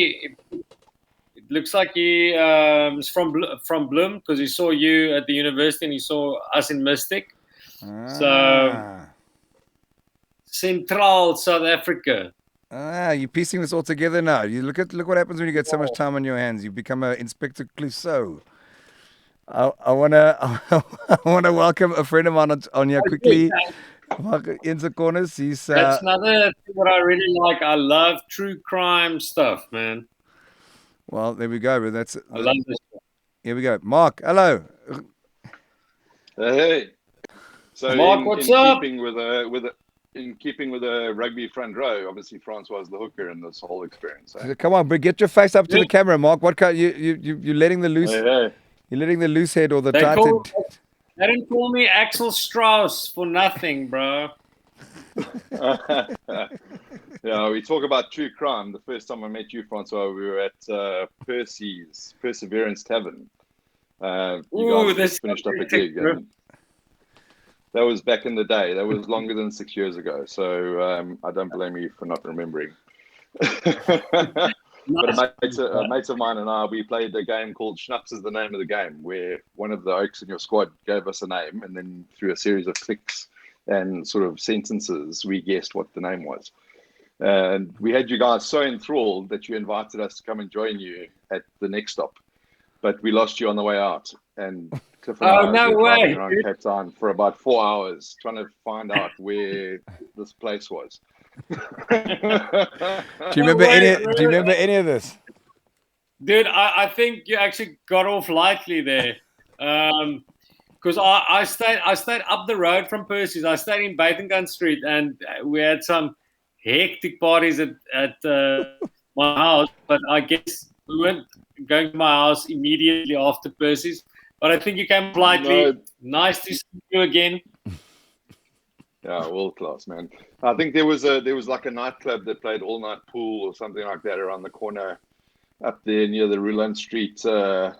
B: It looks like he is from Bloem, because he saw you at the university and he saw us in Mystic. So Central South Africa.
A: You're piecing this all together now. You look what happens when you get so much time on your hands. You become an Inspector Clouseau. I wanna welcome a friend of mine on here quickly. In the corners, he's
B: That's another thing that I really like. I love true crime stuff, man.
A: Well, there we go. But
B: I love this stuff.
A: Here we go. Mark, hello.
E: Hey. So
B: Mark, what's up?
E: In keeping with a rugby front row, obviously Francois was the hooker in this whole experience. Eh?
A: Come on, but get your face up to the camera, Mark. What kind you're letting the loose?
E: Hey.
A: You're letting the loose head or the
B: They
A: tighted.
B: didn't call me Axel Strauss for nothing, bro.
E: Yeah, we talk about true crime. The first time I met you, Francois, we were at Percy's Perseverance Tavern. You guys finished up a gig. And that was back in the day. That was longer than 6 years ago. So I don't blame you for not remembering. But a mate of mine and I, we played a game called Schnaps is the name of the game, where one of the oaks in your squad gave us a name, and then through a series of clicks and sort of sentences, we guessed what the name was. And we had you guys so enthralled that you invited us to come and join you at the next stop. But we lost you on the way out. And Cliff and I were driving around Cape Town for about 4 hours trying to find out where this place was.
A: Do you remember any of this?
B: Dude, I think you actually got off lightly there. Because I stayed up the road from Percy's. I stayed in Baitengan Street, and we had some hectic parties at my house. But I guess we weren't going to my house immediately after Percy's. But I think you came politely. No. Nice to see you again.
E: Yeah, world class, man. I think there was like a nightclub that played all night pool or something like that around the corner up there near the Ruland Street.
B: Dude,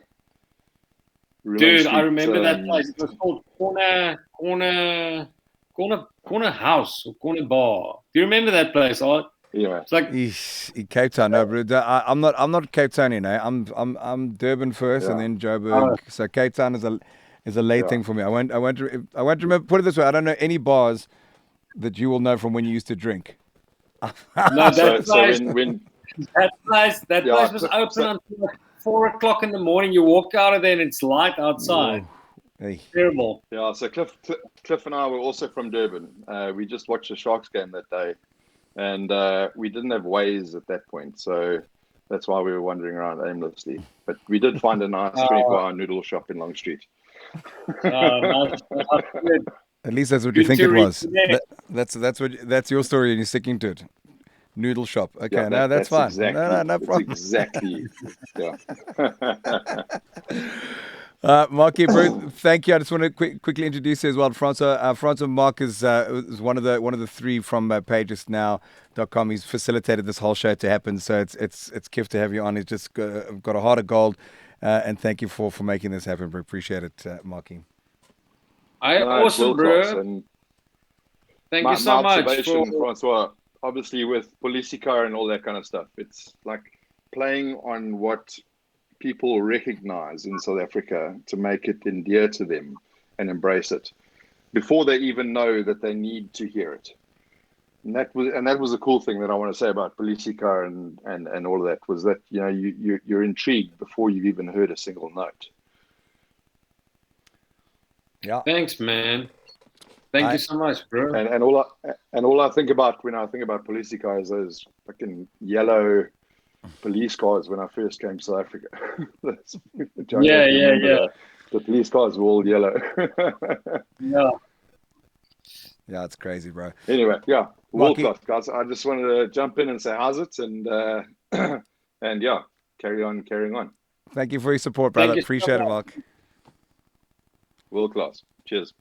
B: I remember that place. It was called Corner House or Corner Bar. Do you remember that place?
E: Yeah,
B: it's like
A: Cape Town. No, bro. I'm not Cape Townian. I'm Durban first, and then Joburg. So Cape Town is a late thing for me. I won't remember. Put it this way: I don't know any bars that you will know from when you used to drink.
B: No, that place was open until 4 o'clock in the morning. You walk out of there and it's light outside.
A: Hey.
E: Terrible. Yeah, so Cliff and I were also from Durban. We just watched the Sharks game that day, and we didn't have Waze at that point, so that's why we were wandering around aimlessly. But we did find a nice 24-hour noodle shop in Long Street.
A: At least that's what you think it was. That's your story, and you're sticking to it. Noodle shop. Okay, yeah, that's fine.
E: Exactly,
A: no problem.
E: Exactly. Yeah.
A: Marky, bro, thank you. I just want to quickly introduce you as well. Francois Mark is one of the three from pagesnow.com. He's facilitated this whole show to happen, so it's kiff to have you on. He's just got a heart of gold, and thank you for making this happen. We appreciate it, Marky.
B: Awesome, bro.
E: And
B: thank you so much.
E: Francois, obviously with Polisicar and all that kind of stuff, it's like playing on what people recognize in South Africa to make it endear to them and embrace it before they even know that they need to hear it. And that was the cool thing that I want to say about Polisicar and all of that, was that, you know, you're intrigued before you've even heard a single note.
A: Yeah.
B: Thanks, man. Thank you so much, bro.
E: And all I think about when I think about Polisicar is those fucking yellow police cars when I first came to South Africa.
B: Yeah.
E: The police cars were all yellow.
A: Yeah, it's crazy, bro.
E: Anyway, yeah, world class, guys. I just wanted to jump in and say how's it, and yeah, carrying on.
A: Thank you for your support, brother. Appreciate it, Mark.
E: World class. Cheers.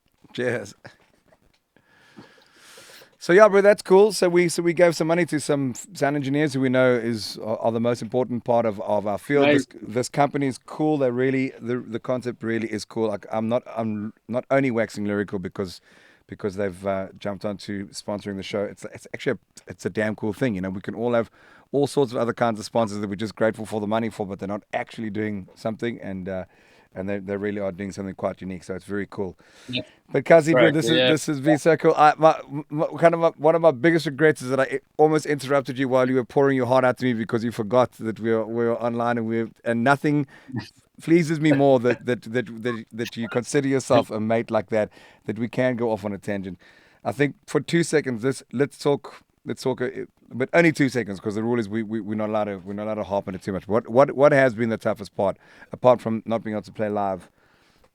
A: So yeah, bro, that's cool. So we gave some money to some sound engineers who we know are the most important part of our field. Nice. This company is cool. They really the concept really is cool. Like I'm not only waxing lyrical because they've jumped onto sponsoring the show. It's actually it's a damn cool thing. You know, we can all have all sorts of other kinds of sponsors that we're just grateful for the money for, but they're not actually doing something, and they really are doing something quite unique. So it's very cool. Yeah. But Kazi, bro, this has been so cool. One of my biggest regrets is that I almost interrupted you while you were pouring your heart out to me because you forgot that we were online and nothing pleases me more that you consider yourself a mate like that we can go off on a tangent. I think for 2 seconds, let's talk, but only 2 seconds, because the rule is we're not allowed to harp on it too much. What has been the toughest part, apart from not being able to play live,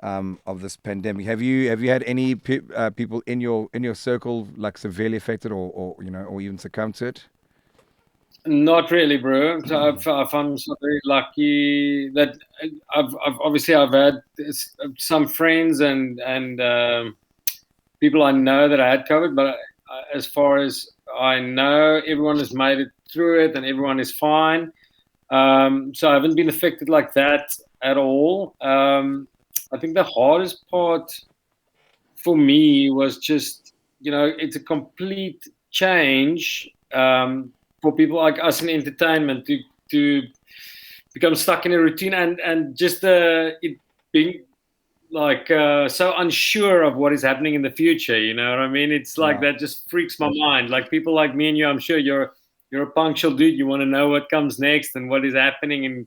A: of this pandemic? Have you had any people in your circle like severely affected or even succumbed to it?
B: Not really, bro. So I'm so very lucky that I've had some friends and people I know that I had COVID, but as far as I know, everyone has made it through it and everyone is fine. So I haven't been affected like that at all. I think the hardest part for me was just, it's a complete change for people like us in entertainment to become stuck in a routine and just it being like so unsure of what is happening in the future. You know what I mean? It's like that just freaks my mind. Like people like me and you, I'm sure you're a punctual dude. You want to know what comes next and what is happening in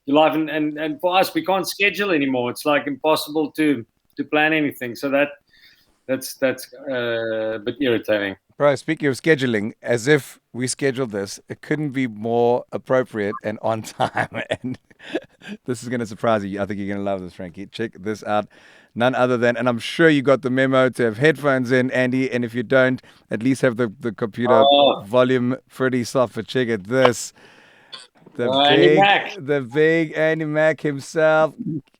B: your life. And for us, we can't schedule anymore. It's like impossible to plan anything. So that's a bit irritating.
A: Bro, speaking of scheduling, as if we scheduled this, it couldn't be more appropriate and on time. And this is going to surprise you. I think you're going to love this, Frankie. Check this out. None other than, and I'm sure you got the memo to have headphones in, Andy. And if you don't, at least have the computer volume pretty soft. But check it, this. The big Andy Mack himself.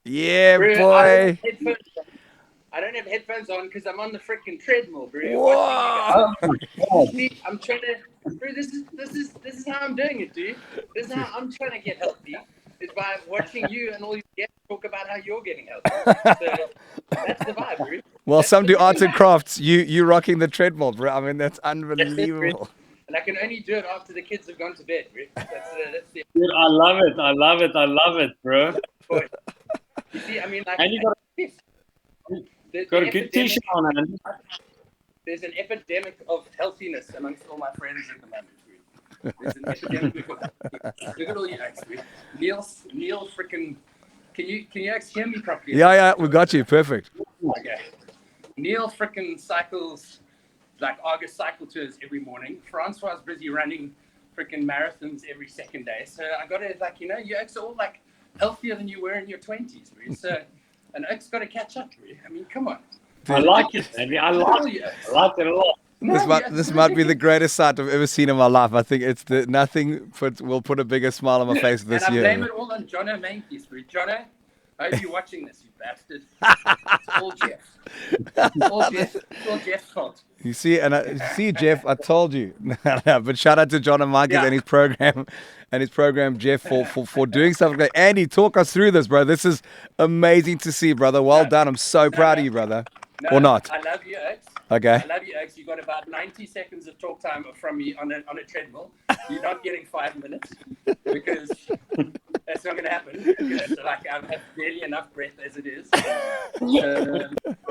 A: Yeah,
F: Bro,
A: boy.
F: I don't have headphones on because I'm on the freaking treadmill, bro.
A: Whoa.
F: I'm trying to, bro. This is how I'm doing it, dude. This is how I'm trying to get healthy. Is by watching you and all you guys talk about how you're getting healthy. So that's the vibe, bro.
A: Well, some do arts and crafts. You rocking the treadmill, bro. I mean, that's unbelievable.
F: And I can only do it after the kids have gone to bed, bro. That's the.
B: Dude, I love it, bro.
F: You see, I mean, like.
B: And you got a good t-shirt on, Andy.
F: There's an epidemic of healthiness amongst all my friends at the moment. There's an epidemic of healthiness. Look at all you guys. Neil freaking. Can you actually hear me properly?
A: Yeah, we got you. Perfect.
F: Okay. Neil freaking cycles like August cycle tours every morning. Francois is busy running freaking marathons every second day. So I got to you guys are all like healthier than you were in your 20s. So. And Oak's got to catch up, really. I mean, come on.
B: I like it, Andy. I like it a lot.
A: This might be the greatest sight I've ever seen in my life. I think it's nothing will put a bigger smile on my face this year.
F: And I blame it all on Jono Mankies. Jono, I hope you're watching this, you bastard. It's all Jeff. It's all Jeff's fault.
A: You see, Jeff, I told you. But shout out to John and Marcus and his program, Jeff, for doing stuff like that. Andy, talk us through this, bro. This is amazing to see, brother. Well done. I'm so proud of you, brother.
F: No,
A: or not?
F: I love you, Oaks.
A: Okay.
F: I love you, Oaks. You got about 90 seconds of talk time from me on a treadmill. You're not getting 5 minutes because that's not going to happen. Because, I have barely enough breath as it is.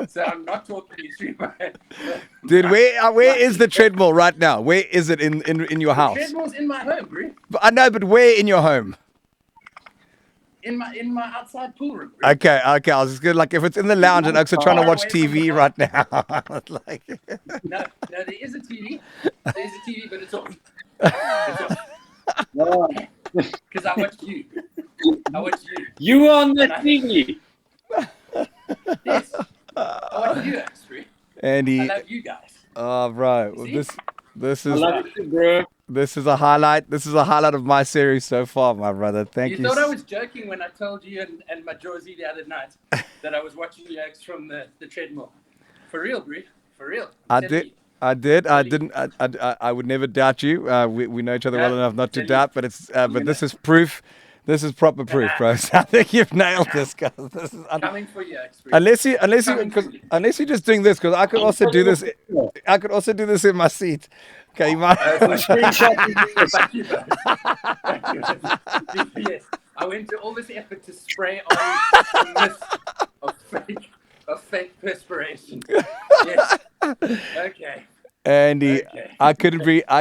F: So I'm not talking you through my...
A: Dude, where is the treadmill right now? Where is it in your house?
F: The treadmill's in my home, bro.
A: I know, but where in your home?
F: In my outside pool room. Bro.
A: Okay. I was just good. Like if it's in the lounge and Oaks are trying to watch TV right now.
F: No, there is a TV. There's a TV, but it's off. Because I watch you.
B: You on the TV?
F: Yes. I watch you, actually.
A: Andy.
F: I love you guys.
A: Oh, bro. Well, this is.
B: I love you, bro.
A: This is a highlight. This is a highlight of my series so far, my brother. Thank you.
F: You thought I was joking when I told you and Majosi the other night that I was watching you from the treadmill. For real, bro. For real.
A: I did. I didn't. I would never doubt you. We know each other well enough not to doubt. But this is proof. This is proper proof, bro. So I think you've nailed this, guys. This is
F: coming for you,
A: unless you're just doing this, because I could also do this. I could also do this in my seat. Okay, you might.
F: Yes, I went to all this effort to spray on a mist of fake perspiration. Yes. Okay.
A: Andy, okay. I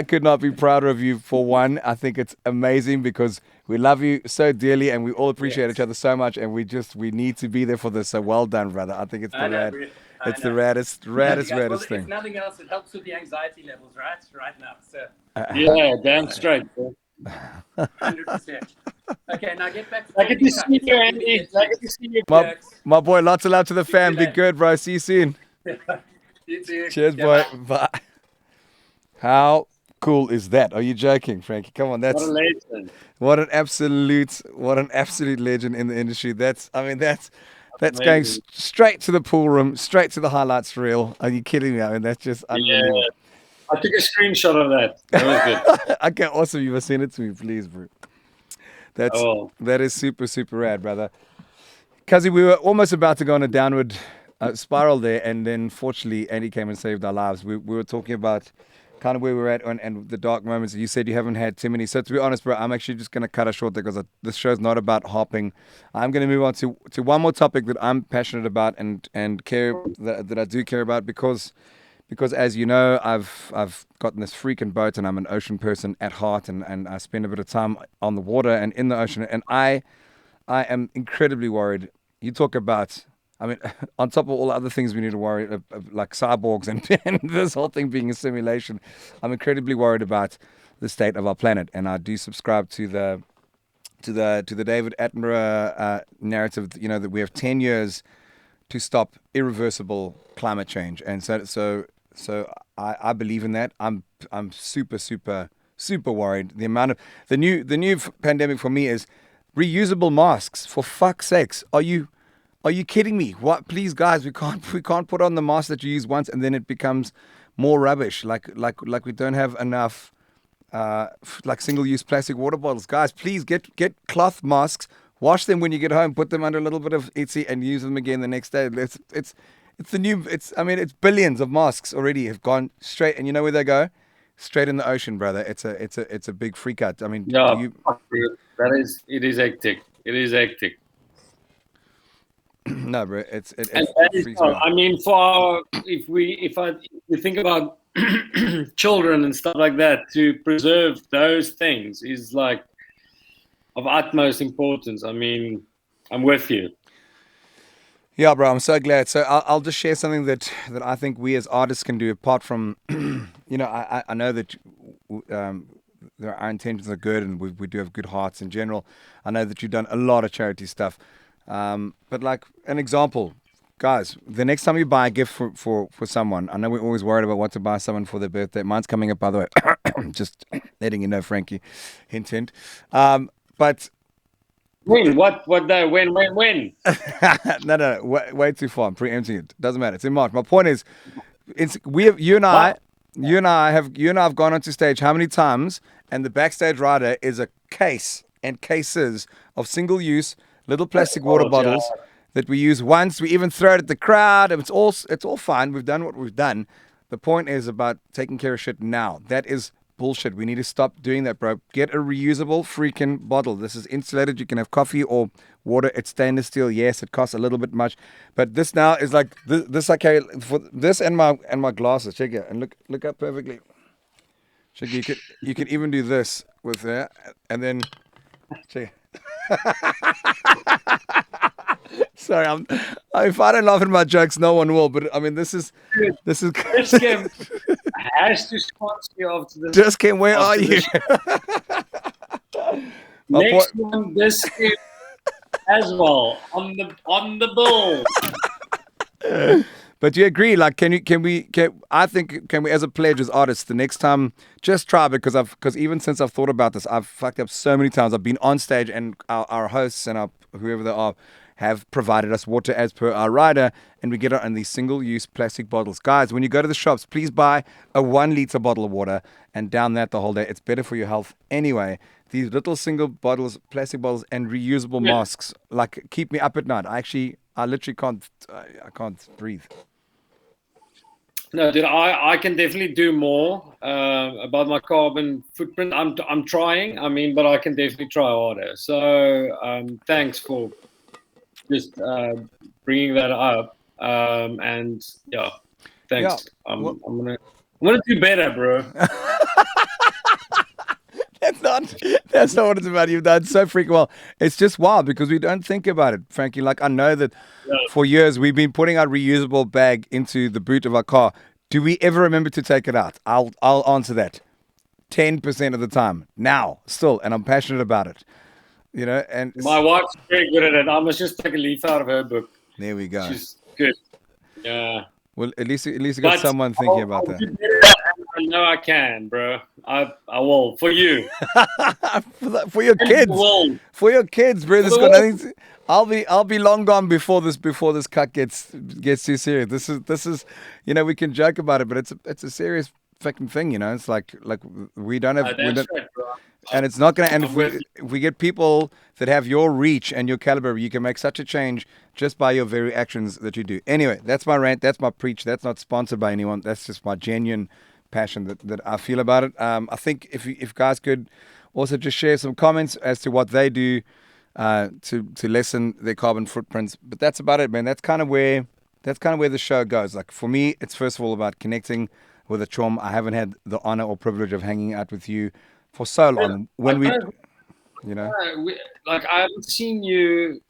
A: could not be prouder of you. For one, I think it's amazing because we love you so dearly and we all appreciate each other so much, and we need to be there for this. So well done, brother. I think it's the raddest thing.
F: If nothing else, it helps with the anxiety levels, right now. So
B: yeah, damn straight.
F: 100%. Okay, now get back to
B: I get to see you, Andy. I get to see you.
A: My boy, lots of love to the fam. Be good, bro. See you soon.
F: You too.
A: Cheers, boy. Bye. How cool is that? Are you joking, Frankie? Come on, that's
B: what a legend.
A: What an absolute legend in the industry. That's going straight to the pool room, straight to the highlights reel. Are you kidding me? I mean, that's just unbelievable.
B: Yeah. I took a screenshot of that. That was good.
A: Okay, awesome. You must send it to me, please, bro. That is super, super rad, brother. Kazi, we were almost about to go on a downward spiral there, and then fortunately Andy came and saved our lives. We were talking about kind of where we're at and the dark moments. You said you haven't had too many. So to be honest, bro, I'm actually just going to cut us short there because this show's not about harping. I'm going to move on to one more topic that I'm passionate about and care that I do care about because as you know, I've gotten this freaking boat and I'm an ocean person at heart and I spend a bit of time on the water and in the ocean and I am incredibly worried. You talk about, I mean, on top of all the other things we need to worry, like cyborgs and this whole thing being a simulation, I'm incredibly worried about the state of our planet. And I do subscribe to the David Attenborough narrative, that we have 10 years to stop irreversible climate change. And so I believe in that. I'm super, super, super worried. The amount of the new pandemic for me is reusable masks. For fuck's sakes, are you kidding me? What? Please, guys, we can't put on the mask that you use once and then it becomes more rubbish. Like we don't have enough like single-use plastic water bottles. Guys, please get cloth masks. Wash them when you get home. Put them under a little bit of Etsy and use them again the next day. It's billions of masks already have gone straight, and you know where they go? Straight in the ocean, brother. It's a big freak out. I mean,
B: Yeah, it is hectic. It is hectic.
A: No, bro, it freaks me out.
B: I mean, if you think about children and stuff like that, to preserve those things is like of utmost importance. I mean, I'm with you.
A: Yeah, bro, I'm so glad. So I'll just share something that I think we as artists can do apart from, I know that our intentions are good and we do have good hearts in general. I know that you've done a lot of charity stuff. But like an example, guys, the next time you buy a gift for someone, I know we're always worried about what to buy someone for their birthday. Mine's coming up, by the way. Just letting you know, Frankie. Hint, hint. But...
B: When? What day? When?
A: No, way too far. I'm preempting it. Doesn't matter. It's in March. My point is, you and I have gone onto stage how many times, and the backstage rider is a case and cases of single-use little plastic water bottles that we use once. We even throw it at the crowd. It's all fine. We've done what we've done. The point is about taking care of shit now. That is bullshit. We need to stop doing that, bro. Get a reusable freaking bottle. This is insulated. You can have coffee or water. It's stainless steel. Yes, it costs a little bit much, but this now is like this. I carry for this and my glasses. Check it and look up perfectly. Check you could even do this with that, and then check. Sorry, if I don't laugh at my jokes, no one will. But I mean, this is.
B: Just Kim has to sponsor you after this.
A: Just Kim, where are you?
B: Next one, this Kim as well on the ball.
A: But you agree? Like, can we as a pledge as artists the next time just try because even since I've thought about this, I've fucked up so many times. I've been on stage and our hosts and whoever they are have provided us water as per our rider, and we get it in these single-use plastic bottles. Guys, when you go to the shops, please buy a 1-liter bottle of water and down that the whole day. It's better for your health anyway. These little single bottles, plastic bottles, and reusable masks, like, keep me up at night. I literally can't breathe.
B: No, dude, I can definitely do more about my carbon footprint. I'm trying. I mean, but I can definitely try harder. So thanks for just bringing that up. And yeah, thanks.
A: Yeah.
B: I'm gonna do better, bro.
A: That's not what it's about. You've done so freaking well. It's just wild because we don't think about it, Frankie. Like, I know that for years we've been putting our reusable bag into the boot of our car. Do we ever remember to take it out? I'll answer that 10% of the time now, still, and I'm passionate about it. And
B: my wife's very good at it. I must just take a leaf out of her book.
A: There we go.
B: She's good. Yeah.
A: Well, at least you got someone thinking about
B: that. I know I can, bro. I will for you.
A: for your kids. For your kids, bro. This got nothing. I'll be long gone before this cut gets too serious. This is we can joke about it, but it's a serious fucking thing. It's like we don't have.
B: Right, bro.
A: And it's not going to. And if we get people that have your reach and your caliber, you can make such a change just by your very actions that you do. Anyway, that's my rant. That's my preach. That's not sponsored by anyone. That's just my genuine passion that I feel about it. I think if guys could also just share some comments as to what they do to lessen their carbon footprints. But that's about it, man. That's kind of where the show goes. Like for me, it's first of all about connecting with a chum. I haven't had the honor or privilege of hanging out with you for so long. When we, you know,
G: like I haven't seen you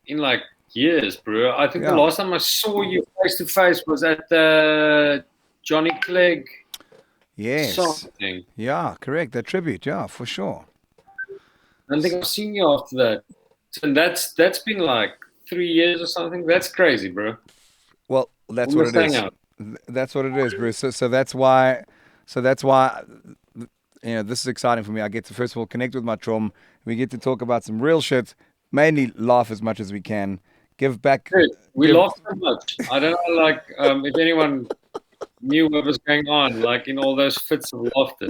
G: in like years, bro. I think the last time I saw you face to face was at the Johnny Clegg.
A: Yes.
G: Something.
A: Yeah, correct. The tribute. Yeah, for sure.
G: I don't think I've seen you after that. And that's been like 3 years or something. That's crazy, bro.
A: Well, that's what it is. That's what it is, Bruce. So that's why. You know, this is exciting for me. I get to first of all connect with my chum. We get to talk about some real shit. Mainly laugh as much as we can. Give back.
G: Dude, we laugh so much. I don't know, like, if anyone knew what was going on, like in all those fits of laughter.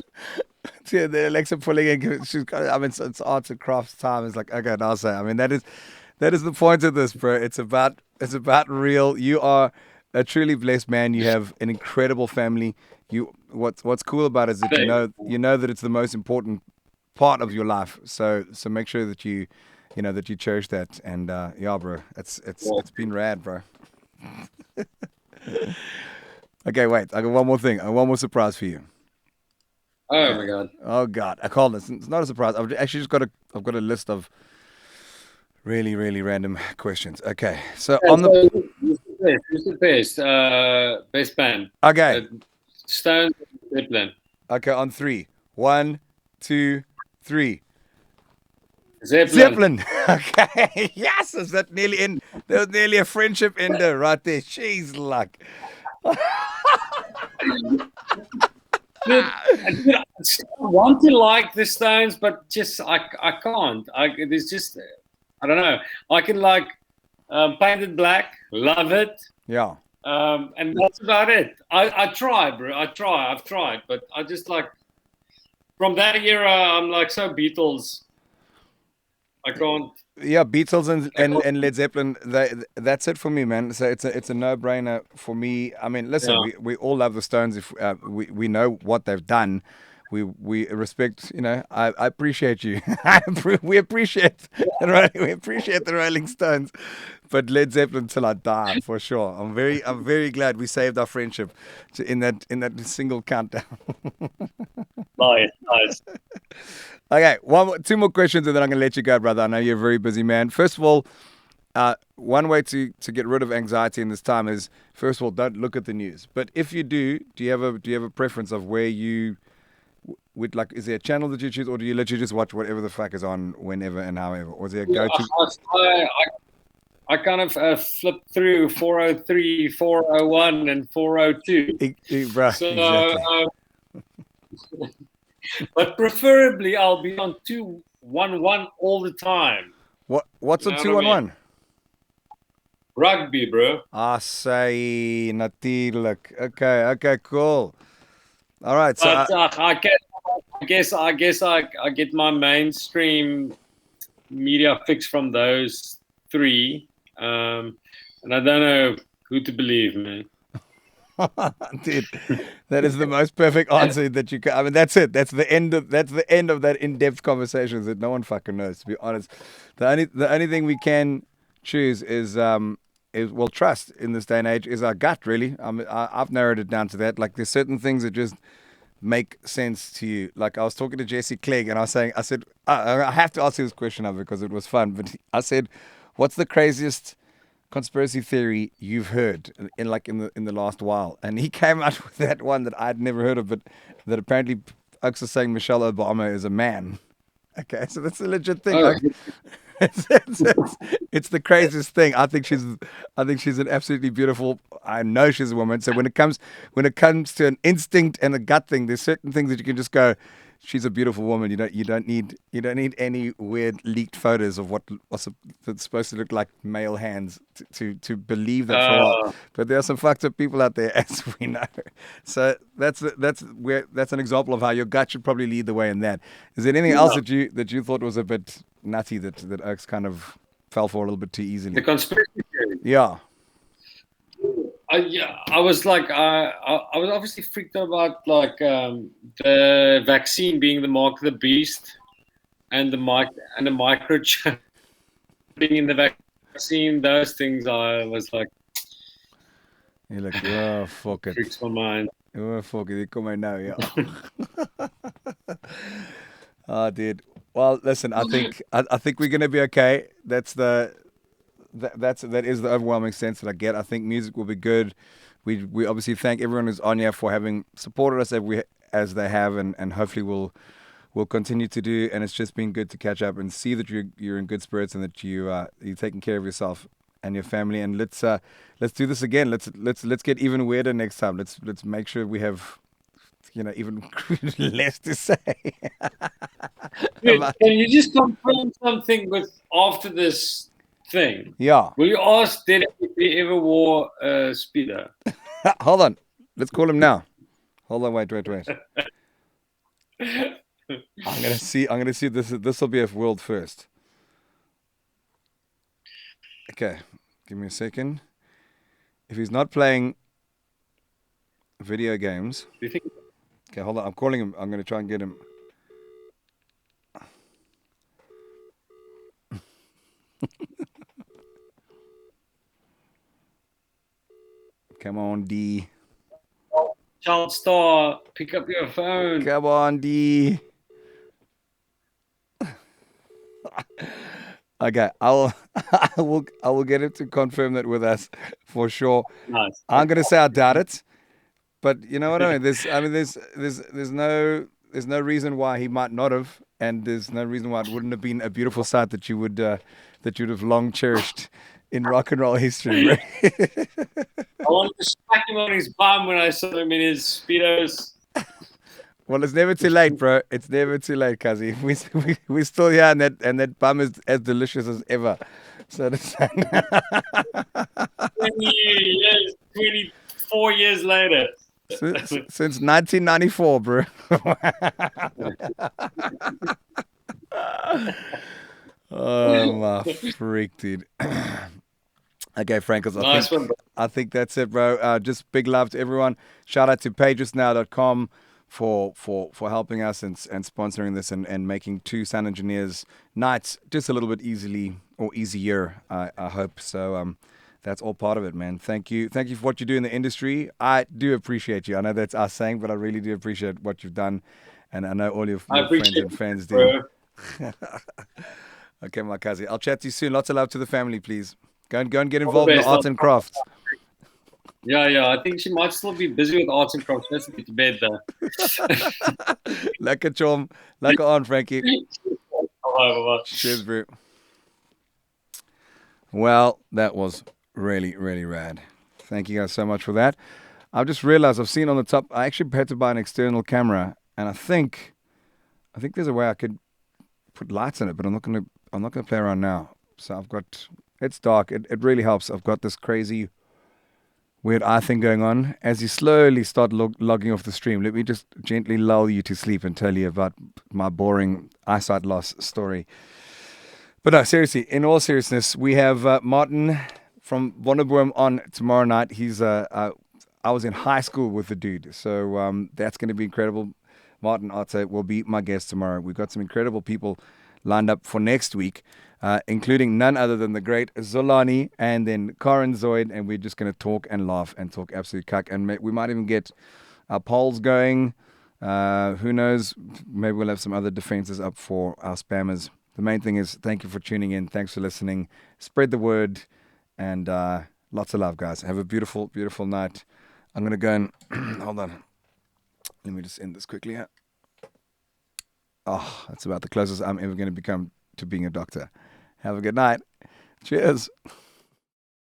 A: Yeah, the Alexa pulling in. She's got, I mean, it's arts and crafts time. It's like, okay, I'll say. I mean, that is the point of this, bro. It's about real. You are a truly blessed man. You have an incredible family. What's cool about it is that you know that it's the most important part of your life. So make sure that you cherish that. And yeah, bro, it's been rad, bro. Okay, wait. I got one more thing. One more surprise for you.
G: Oh my god.
A: Oh god. I called this. It's not a surprise. I've actually just got a list of really, really random questions. Okay. So on the
G: who's the best band?
A: Okay.
G: Stones and Zeppelin.
A: Okay, on 3. 1, 2, 3.
G: Zeppelin.
A: Okay. Yes, is that nearly in? There was nearly a friendship ender right there. Jeez, luck.
G: I want to like the Stones, but just I can't. There's just I don't know. I can like Painted Black, love it.
A: Yeah.
G: And that's about it. I try, bro. I've tried, but I just like from that era. I'm like so Beatles. I can't.
A: Yeah, Beatles and Led Zeppelin. That's it for me, man. So it's a no-brainer for me. I mean, listen, we all love the Stones. If we know what they've done, we respect. You know, I appreciate you. We appreciate the Rolling Stones, but Led Zeppelin till I die for sure. I'm very glad we saved our friendship in that single countdown.
G: Nice.
A: Okay, two more questions and then I'm going to let you go, brother. I know you're a very busy man. First of all, one way to get rid of anxiety in this time is, first of all, don't look at the news. But if you do you have a preference of where you would like? Is there a channel that you choose, or do you literally just watch whatever the fuck is on whenever and however? Or is there a go-to?
G: I kind of flip through 403, 401, and 402.
A: Bruh,
G: so,
A: exactly.
G: But preferably, I'll be on 211 all the time.
A: What's on 211?
G: Rugby, bro.
A: Say natuurlijk. Okay, cool. All right. So
G: but I guess I get my mainstream media fix from those 3, and I don't know who to believe, man.
A: Dude, that is the most perfect answer that you can. I mean, that's it. That's the end of that in-depth conversations that no one fucking knows. To be honest, the only thing we can choose is trust in this day and age is our gut. Really, I've narrowed it down to that. Like, there's certain things that just make sense to you. Like, I was talking to Jesse Clegg, and I said, I have to ask you this question now because it was fun. But I said, what's the craziest conspiracy theory you've heard in the last while? And he came out with that one that I'd never heard of, but that apparently folks are saying Michelle Obama is a man. Okay, so that's a legit thing.
G: Oh.
A: It's the craziest thing. I think she's an absolutely beautiful. I know she's a woman. So when it comes to an instinct and a gut thing, there's certain things that you can just go, she's a beautiful woman. You don't need any weird leaked photos of what's supposed to look like male hands to believe that for a while. But there are some fucked up people out there, as we know. So that's an example of how your gut should probably lead the way in that. Is there anything else that you thought was a bit nutty that Oaks kind of fell for a little bit too easily?
G: The conspiracy theory.
A: Yeah.
G: I was like, I was obviously freaked out about like the vaccine being the mark of the beast, and the microchip being in the vaccine. Those things, I was like,
A: You're like, oh, fuck it.
G: freaks my mind.
A: Oh, fuck it. Come on now, yeah. Oh, dude. Well, listen, I think we're gonna be okay. That is the overwhelming sense that I get. I think music will be good. We obviously thank everyone who's on here for having supported us as they have, and hopefully we'll continue to do. And it's just been good to catch up and see that you're in good spirits and that you're taking care of yourself and your family. And let's do this again. Let's get even weirder next time. Let's make sure we have even less to say.
G: Dude, can you just confirm something with after this thing?
A: Yeah.
G: Will you ask Derek if he ever wore a speedo?
A: Hold on. Let's call him now. Hold on. Wait. I'm gonna see. This will be a world first. Okay, give me a second. If he's not playing video games,
G: Do you think?
A: okay, hold on. I'm calling him. I'm gonna try and get him. Come on, D.
G: Child star, pick up your phone.
A: Come on, D. Okay, I will get him to confirm that with us for sure.
G: Nice.
A: I'm gonna say I doubt it, but you know what I mean. There's no reason why he might not have, and there's no reason why it wouldn't have been a beautiful sight that you'd have long cherished in rock and roll history. Right?
G: I wanted to smack him on his bum when I saw him in his speedos.
A: Well, it's never too late, bro. It's never too late, Kazi. We're still here, and that bum is as delicious as ever. So to say.
G: 24 years later.
A: Since 1994, bro. Oh my freak, dude. Okay, Frankos.
G: Nice one, bro.
A: I think that's it, bro. Just big love to everyone. Shout out to pagesnow.com for helping us and sponsoring this and making two sound engineers nights just a little bit easier. I hope so. That's all part of it, man. Thank you for what you do in the industry. I do appreciate you. I know that's us saying, but I really do appreciate what you've done, and I know all your friends and fans do. Okay, my cousin. I'll chat to you soon. Lots of love to the family, please. Go and get involved in the arts and crafts.
G: Yeah. I think she might still be busy with arts and crafts. Let's get to bed, though.
A: Lekker chom. Lekker on, Frankie.
G: Bye.
A: Cheers, bro. Well, that was really, really rad. Thank you guys so much for that. I've just realized I've seen on the top, I actually had to buy an external camera, and I think there's a way I could put lights in it, but I'm not gonna play around now. So it's dark. It really helps. I've got this crazy weird eye thing going on. As you slowly start logging off the stream, let me just gently lull you to sleep and tell you about my boring eyesight loss story. But no, seriously, in all seriousness, we have Martin from Wonderboom on tomorrow night. I was in high school with the dude, so that's going to be incredible. Martin Arte will be my guest tomorrow. We've got some incredible people lined up for next week, including none other than the great Zolani and then Karen Zoid, and we're just going to talk and laugh and talk absolute cuck. And we might even get our polls going. Who knows? Maybe we'll have some other defenses up for our spammers. The main thing is thank you for tuning in. Thanks for listening. Spread the word, and lots of love, guys. Have a beautiful, beautiful night. I'm going to go and hold on. Let me just end this quickly here. Oh, that's about the closest I'm ever going to become to being a doctor. Have a good night. Cheers.